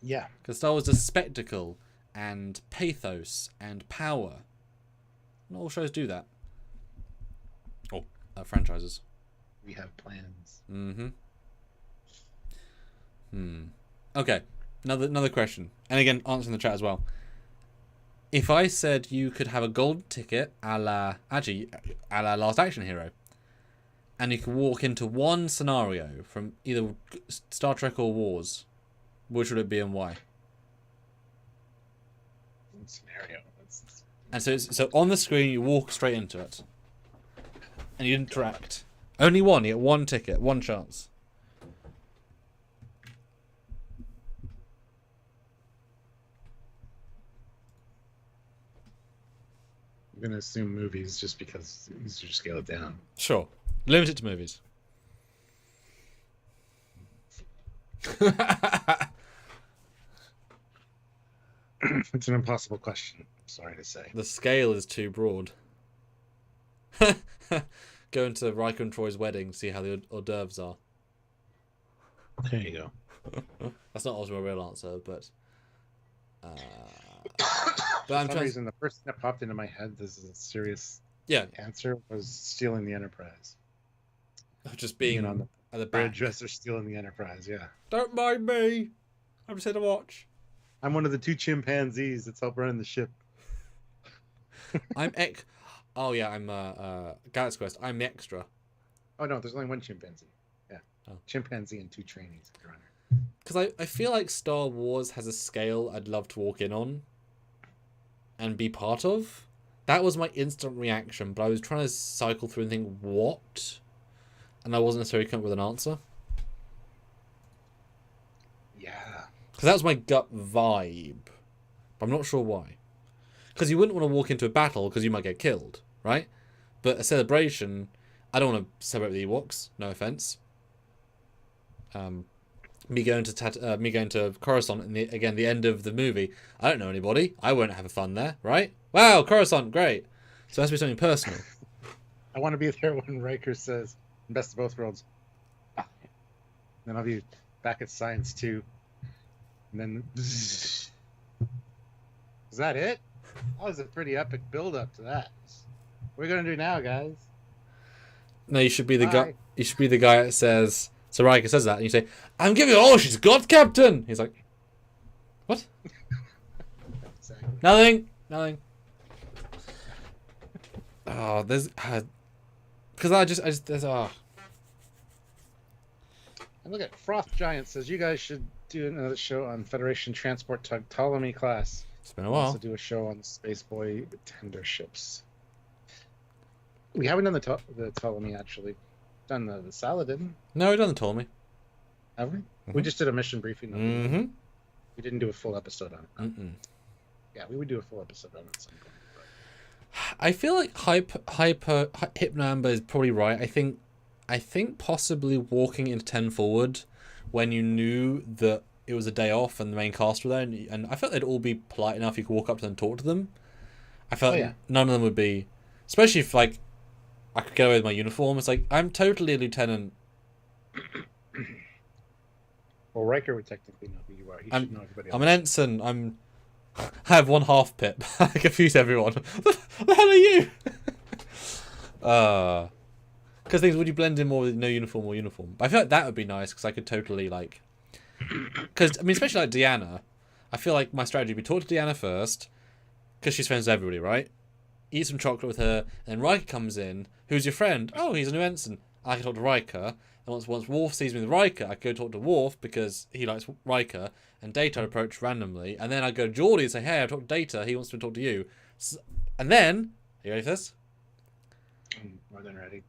Yeah. Because Star Wars does spectacle and pathos and power. Not all shows do that. Or franchises. We have plans. Okay. Another question. And again, answer in the chat as well. If I said you could have a golden ticket a la Last Action Hero, and you could walk into one scenario from either Star Trek or Wars, which would it be and why? Scenario. And so on the screen you walk straight into it, and you interact. Only one. You get one ticket, one chance. I'm going to assume movies just because it's easier to scale it down. Sure. Limit it to movies. It's an impossible question. I'm sorry to say. The scale is too broad. Go into Riker and Troy's wedding, see how the hors d'oeuvres are. There you go. That's not also a real answer, but... For some reason, the first thing that popped into my head, this is a serious answer, was stealing the Enterprise. Just being on the bridge as they're stealing the Enterprise, yeah. Don't mind me. I'm just here to watch. I'm one of the 2 chimpanzees that's help running the ship. I'm Oh yeah, I'm Galaxy Quest. I'm the extra. Oh no, there's only 1 chimpanzee. Yeah. chimpanzee and 2 trainees. Because I feel like Star Wars has a scale I'd love to walk in on and be part of. That was my instant reaction, but I was trying to cycle through and think, what? And I wasn't necessarily coming up with an answer. Yeah. Because that was my gut vibe. But I'm not sure why. Because you wouldn't want to walk into a battle because you might get killed, right? But a celebration, I don't want to celebrate the Ewoks, no offense. Me going to Coruscant and the end of the movie. I don't know anybody. I won't have fun there, right? Wow, Coruscant, great. So it has to be something personal. I want to be there when Riker says, "Best of both worlds." Then I'll be back at Science 2. And then, is that it? That was a pretty epic build-up to that. What are we gonna do now, guys? No, you should be the guy. You should be the guy that says. So Riker says that, and you say, "I'm giving it all she's got, Captain." He's like, "What?" Exactly. Nothing. Oh, there's, because I just there's And look at Froth Giant says you guys should do another show on Federation transport tug Ptolemy class. It's been a while. Also do a show on Space Boy tender ships. We haven't done the Ptolemy actually. Done the Saladin. No, we've done the Ptolemy. Have we? Mm-hmm. We just did a mission briefing. Mm-hmm. We didn't do a full episode on it. Mm-mm. Yeah, we would do a full episode on it at some point. But... I feel like Hypnoamber is probably right. I think possibly walking into 10 forward when you knew that it was a day off and the main cast were there, and I felt they'd all be polite enough you could walk up to them and talk to them. I felt none of them would be, especially if like I could get away with my uniform. It's like, I'm totally a lieutenant. Well, Riker would technically know who you are. He should know everybody else. I'm an ensign. I have 1 half pip. I confuse everyone. What the hell are you? Because things, would you blend in more with no uniform or uniform? But I feel like that would be nice because I could totally like... Because, I mean, especially like Deanna, I feel like my strategy would be talk to Deanna first because she's friends with everybody, right? Eat some chocolate with her, and then Riker comes in. Who's your friend? Oh, he's a new ensign. I can talk to Riker. And once Worf sees me with Riker, I go talk to Worf because he likes Riker, and Data I'd approach randomly. And then I go to Geordi and say, "Hey, I talked to Data. He wants to talk to you." And then, are you ready for this? I'm more than ready.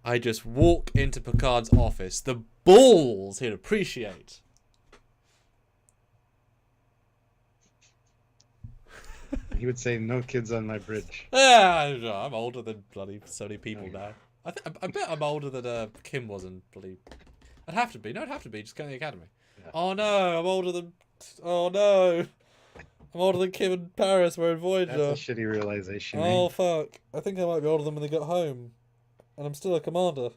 I just walk into Picard's office. The balls he'd appreciate. He would say, "No kids on my bridge." Yeah, I'm older than bloody so many people now. I bet I'm older than Kim was and bloody... I'd have to be. No, I'd have to be. Just go to the academy. Yeah. Oh no, I'm older than... Oh no. I'm older than Kim and Paris were in Voyager. That's a shitty realization. Oh, fuck. I think I might be older than when they got home. And I'm still a commander.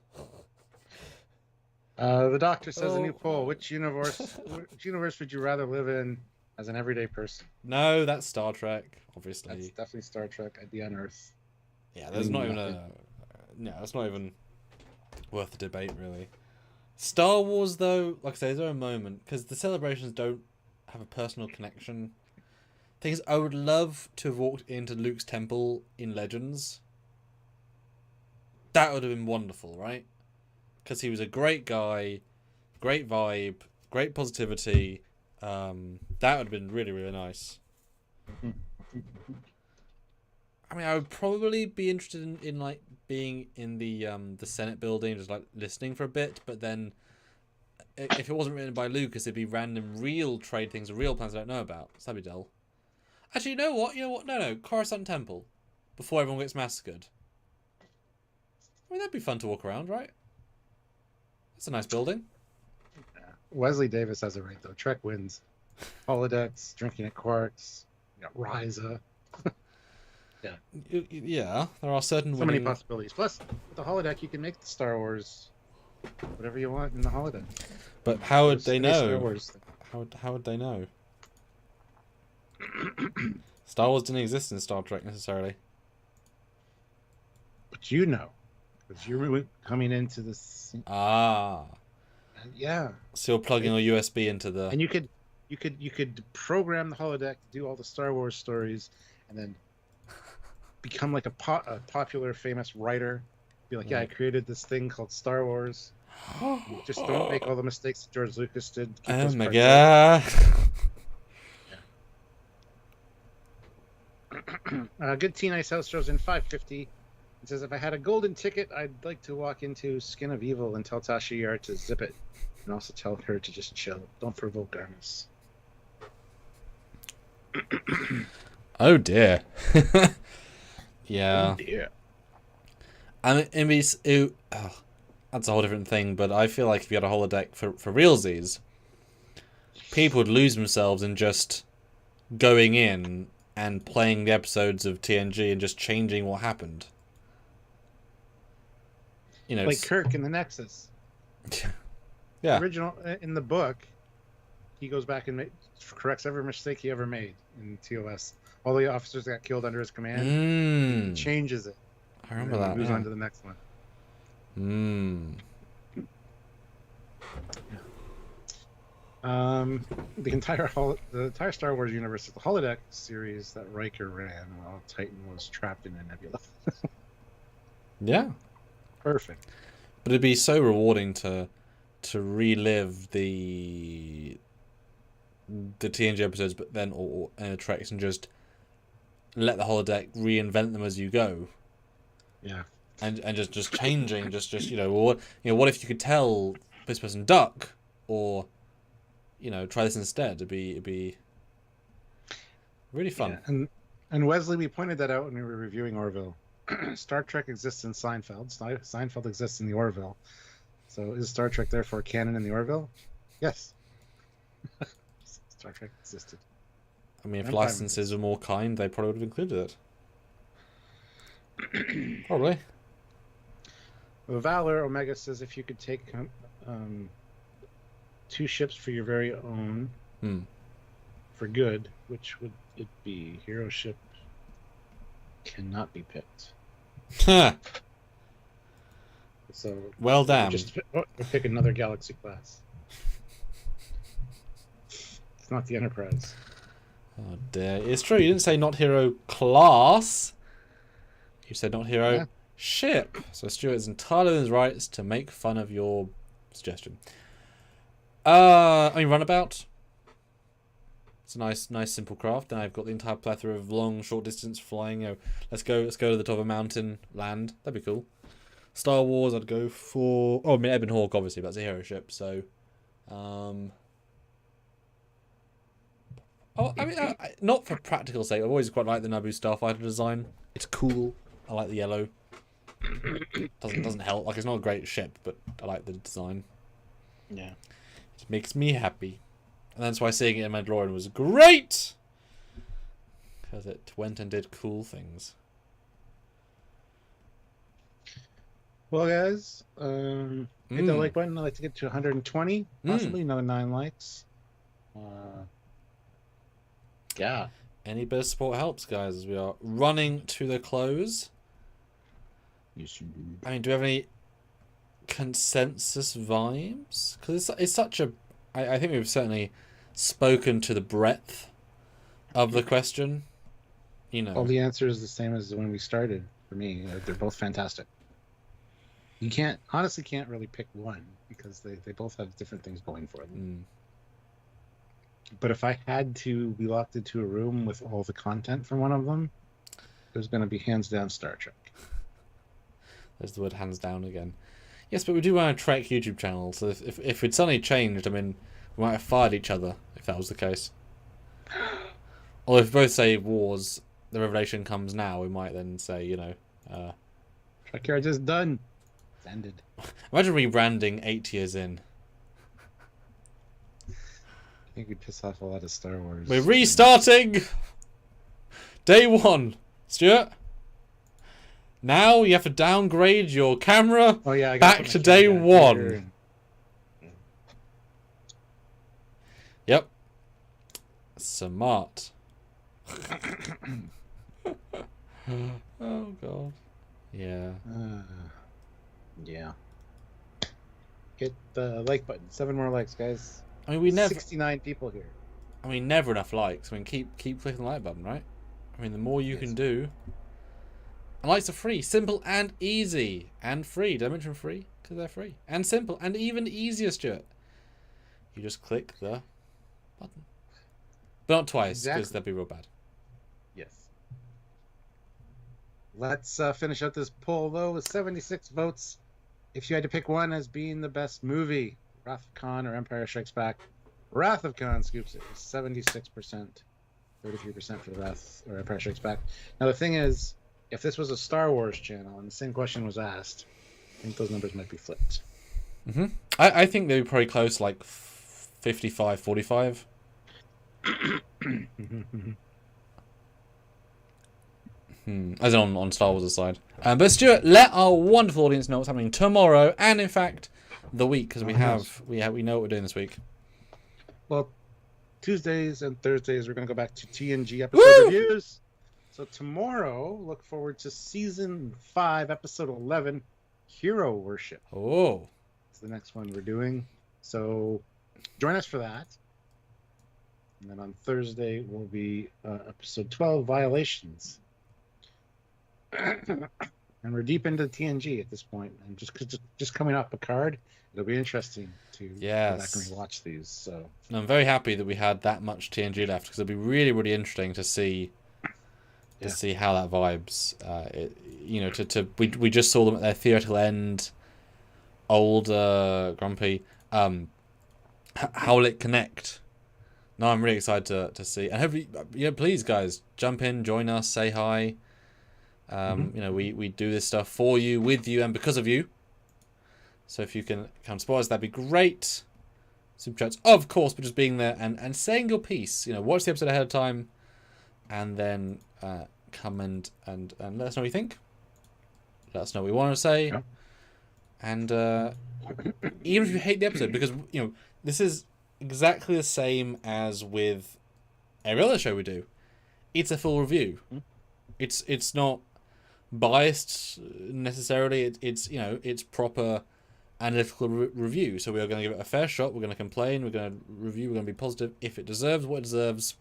The doctor says a new poll. Which universe would you rather live in as an everyday person? No, that's Star Trek, obviously. That's definitely Star Trek. I'd be on Earth. Yeah, there's not even a... No, that's not even worth the debate, really. Star Wars, though, like I say, is there a moment? Because the celebrations don't have a personal connection. Thing is, I would love to have walked into Luke's temple in Legends. That would have been wonderful, right? Because he was a great guy, great vibe, great positivity. That would have been really, really nice. I mean, I would probably be interested in like being in the Senate building, just like listening for a bit. But then, if it wasn't written by Lucas, it'd be random real trade things or real plans I don't know about. So that'd be dull. Actually, you know what? No. Coruscant Temple, before everyone gets massacred. I mean, that'd be fun to walk around, right? That's a nice building. Yeah. Wesley Davis has it right though. Trek wins. Holodecks, drinking at Quarks, Ryza. Yeah, there are certain many possibilities. Plus, with the holodeck, you can make the Star Wars whatever you want in the holodeck. But how would they know? Star Wars. How would they know? Star Wars didn't exist in Star Trek necessarily. But you know, because you're coming into this. Yeah. So you're plugging a USB into the. And you could program the holodeck to do all the Star Wars stories, and then become like a popular, famous writer. Be like, yeah, I created this thing called Star Wars. Just don't make all the mistakes that George Lucas did. Keep Oh those my cards god. Good Teen Ice House throws in $5.50. It says, if I had a golden ticket, I'd like to walk into Skin of Evil and tell Tasha Yar to zip it. And also tell her to just chill. Don't provoke Armus. Oh dear. Yeah. Oh dear. I mean, that's a whole different thing, but I feel like if you had a holodeck for realsies, people would lose themselves in just going in and playing the episodes of TNG and just changing what happened. You know, like Kirk in the Nexus. Yeah. Original in the book, he goes back and corrects every mistake he ever made in TOS. All the officers that got killed under his command, he changes it. I remember that. Moves on to the next one. The entire Star Wars universe, the holodeck series that Riker ran while Titan was trapped in a nebula. Yeah. Perfect. But it'd be so rewarding to relive the TNG episodes, but then or treks, and just let the holodeck reinvent them as you go. Yeah. And just changing, just what if you could tell this person duck, or try this instead. It'd be really fun. Yeah. And Wesley, we pointed that out when we were reviewing Orville. Star Trek exists in Seinfeld. Seinfeld exists in the Orville. So is Star Trek therefore canon in the Orville? Yes. Star Trek existed. I mean, if licenses were more kind, they probably would have included it. Probably. Valor Omega says, if you could take 2 ships for your very own for good, which would it be? Hero ship cannot be picked. So well, damn. Just pick another Galaxy class. It's not the Enterprise. Oh dear, it's true. You didn't say not hero class. You said not hero ship. So Stuart is entirely in his rights to make fun of your suggestion. Runabout. It's a nice simple craft. Then I've got the entire plethora of long, short distance flying. Let's go to the top of a mountain, land. That'd be cool. Star Wars, I'd go for. Oh, I mean Ebon Hawk, obviously, but that's a hero ship. So, not for practical sake. I've always quite liked the Naboo Starfighter design. It's cool. I like the yellow. Doesn't help. Like, it's not a great ship, but I like the design. Yeah. It makes me happy. And that's why seeing it in Mandalorian was great! Because it went and did cool things. Well, guys, hit that like button. I'd like to get to 120, possibly another 9 likes. Yeah. Any bit of support helps, guys, as we are running to the close. Yes, you do. I mean, do we have any consensus vibes? Because it's such a... I think we've certainly spoken to the breadth of the question. All the answers the same as when we started, for me. They're both fantastic. You can't really pick one, because they both have different things going for them. But if I had to be locked into a room with all the content from one of them, there's going to be hands down Star Trek. There's the word hands down again. Yes, but we do want a Trek YouTube channel, so if it suddenly changed, I mean, we might have fired each other if that was the case. Or if we both say Wars, the revelation comes now, we might then say, Trekyards is done. It's ended. Imagine rebranding 8 years in. I think we'd piss off a lot of Star Wars. We're restarting! Day 1. Stuart? Now you have to downgrade your camera back to day 1. Yep. Smart. Oh, God. Yeah. Yeah. Hit the like button. 7 more likes, guys. I mean, we never... 69 people here. I mean, never enough likes. I mean, keep clicking the like button, right? I mean, the more you can do... And likes are free. Simple and easy. And free. Did I mention free? Because they're free. And simple. And even easier, Stuart. You just click the button. But not twice, because that'd be real bad. Yes. Let's finish up this poll, though, with 76 votes. If you had to pick one as being the best movie, Wrath of Khan or Empire Strikes Back, Wrath of Khan scoops it with 76%. 33% for the Wrath or Empire Strikes Back. Now, the thing is, if this was a Star Wars channel and the same question was asked, I think those numbers might be flipped. Mm-hmm. I think they'd be probably close, like 55-45. As in on Star Wars' side. But Stuart, let our wonderful audience know what's happening tomorrow, and in fact, the week, because we know what we're doing this week. Well, Tuesdays and Thursdays we're going to go back to TNG episode reviews. So tomorrow, look forward to season 5, episode 11, Hero Worship. Oh, it's the next one we're doing. So join us for that. And then on Thursday will be episode 12, Violations. And we're deep into TNG at this point, and just coming off Picard, it'll be interesting to go back and watch these. So and I'm very happy that we had that much TNG left, because it'll be really, really interesting to see how that vibes. We just saw them at their theoretical end. Old Grumpy. How will it connect? No, I'm really excited to see, and hopefully, please guys, jump in, join us, say hi. We do this stuff for you, with you, and because of you. So if you can come support us, that'd be great. Super chats, of course, but just being there and saying your piece. Watch the episode ahead of time, and then come and let us know what you think. Let us know what you want to say, and even if you hate the episode, because this is exactly the same as with every other show we do. It's a full review. It's not biased necessarily. It's proper analytical review. So we are going to give it a fair shot. We're going to complain. We're going to review. We're going to be positive if it deserves what it deserves.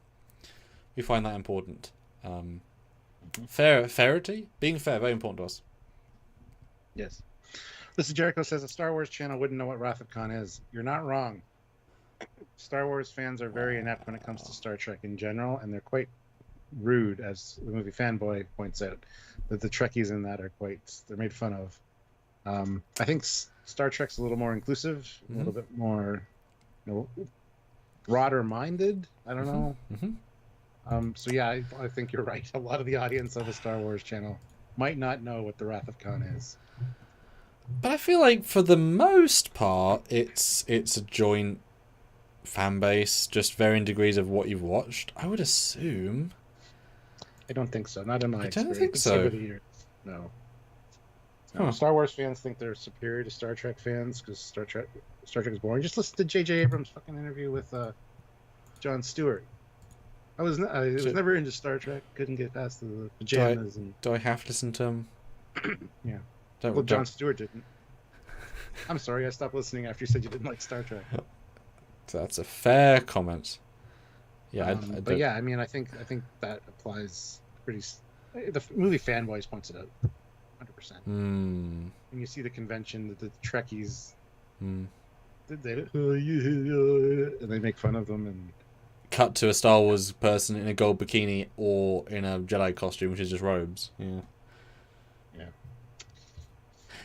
We find that important. Fairity, being fair, very important to us. Yes. Listen, Jericho says a Star Wars channel wouldn't know what Wrath of Khan is. You're not wrong. Star Wars fans are very inept when it comes to Star Trek in general, and they're quite rude, as the movie Fanboy points out, that the Trekkies in that they're made fun of. I think Star Trek's a little more inclusive, a little bit more, broader minded. I don't know. So yeah, I think you're right. A lot of the audience of a Star Wars channel might not know what the Wrath of Khan is. But I feel like for the most part, it's a joint fan base, just varying degrees of what you've watched. I would assume. I don't think so. Not in my experience. I don't think so. No. Star Wars fans think they're superior to Star Trek fans because Star Trek is boring. Just listen to J.J. Abrams' fucking interview with Jon Stewart. I was never into Star Trek. Couldn't get past the pajamas. Do I have to listen to him? Yeah. Jon Stewart didn't. I'm sorry, I stopped listening after you said you didn't like Star Trek. That's a fair comment. Yeah, but yeah, I mean, I think that applies pretty. The movie Fanboys points it out, 100%. When you see the convention, that the Trekkies, and they make fun of them, and cut to a Star Wars person in a gold bikini or in a Jedi costume, which is just robes. Yeah.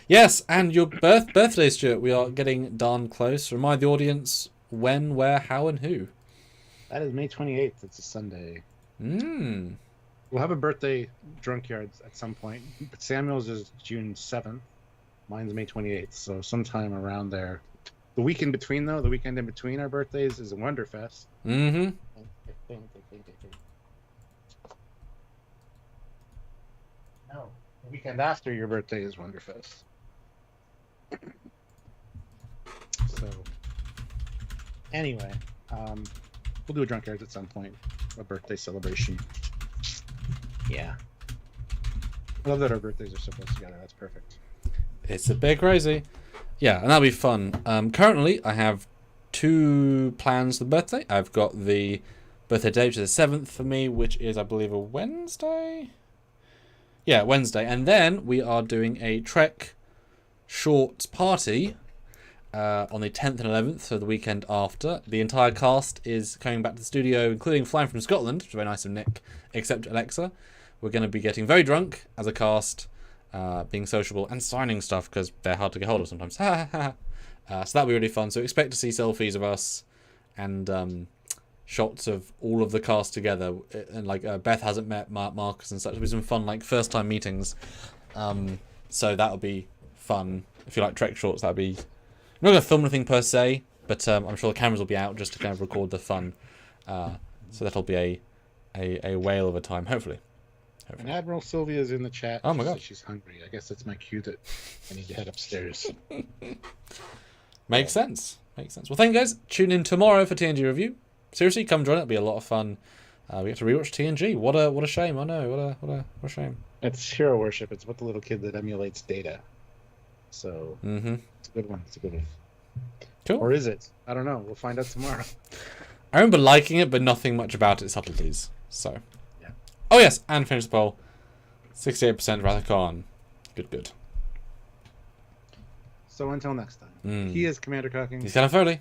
Yes, and your birthday, Stuart. We are getting darn close. Remind the audience when, where, how, and who. That is May 28th. It's a Sunday. We'll have a birthday Trekyards at some point. But Samuel's is June 7th. Mine's May 28th. So sometime around there. The week in between, though, the weekend in between our birthdays is a Wonderfest. Mm-hmm. No, the weekend after your birthday is Wonderfest. So, anyway, we'll do a Trekyards at some point, a birthday celebration. Yeah, I love that our birthdays are so close together. That's perfect. It's a bit crazy. Yeah, and that'll be fun. Currently, I have 2 plans for the birthday. I've got the birthday date, which is the 7th for me, which is, I believe, a Wednesday. Yeah, Wednesday, and then we are doing a Trek short party on the 10th and 11th, so the weekend after. The entire cast is coming back to the studio, including flying from Scotland, which is very nice of Nick, except Alexa. We're going to be getting very drunk as a cast, being sociable and signing stuff because they're hard to get hold of sometimes. So that'll be really fun. So expect to see selfies of us and shots of all of the cast together. And like Beth hasn't met Marcus and such. There'll be some fun like first time meetings. So that'll be fun. If you like Trek shorts, that'll be. I'm not going to film anything per se, but I'm sure the cameras will be out just to kind of record the fun. So that'll be a whale of a time, hopefully. And Admiral Sylvia's in the chat. Oh my god, she's hungry. I guess that's my cue that I need to head upstairs. Makes sense. Well, thank you guys. Tune in tomorrow for TNG review. Seriously, come join. It'll be a lot of fun. We get to rewatch TNG. What a shame. I know. What a shame. It's hero worship. It's about the little kid that emulates Data. So it's a good one. Cool. Or is it? I don't know. We'll find out tomorrow. I remember liking it, but nothing much about its subtleties. So. Yeah. Oh yes, and finish the poll. 68% Wrath of Khan. Good. So until next time. He is Commander Cocking. He's Foley.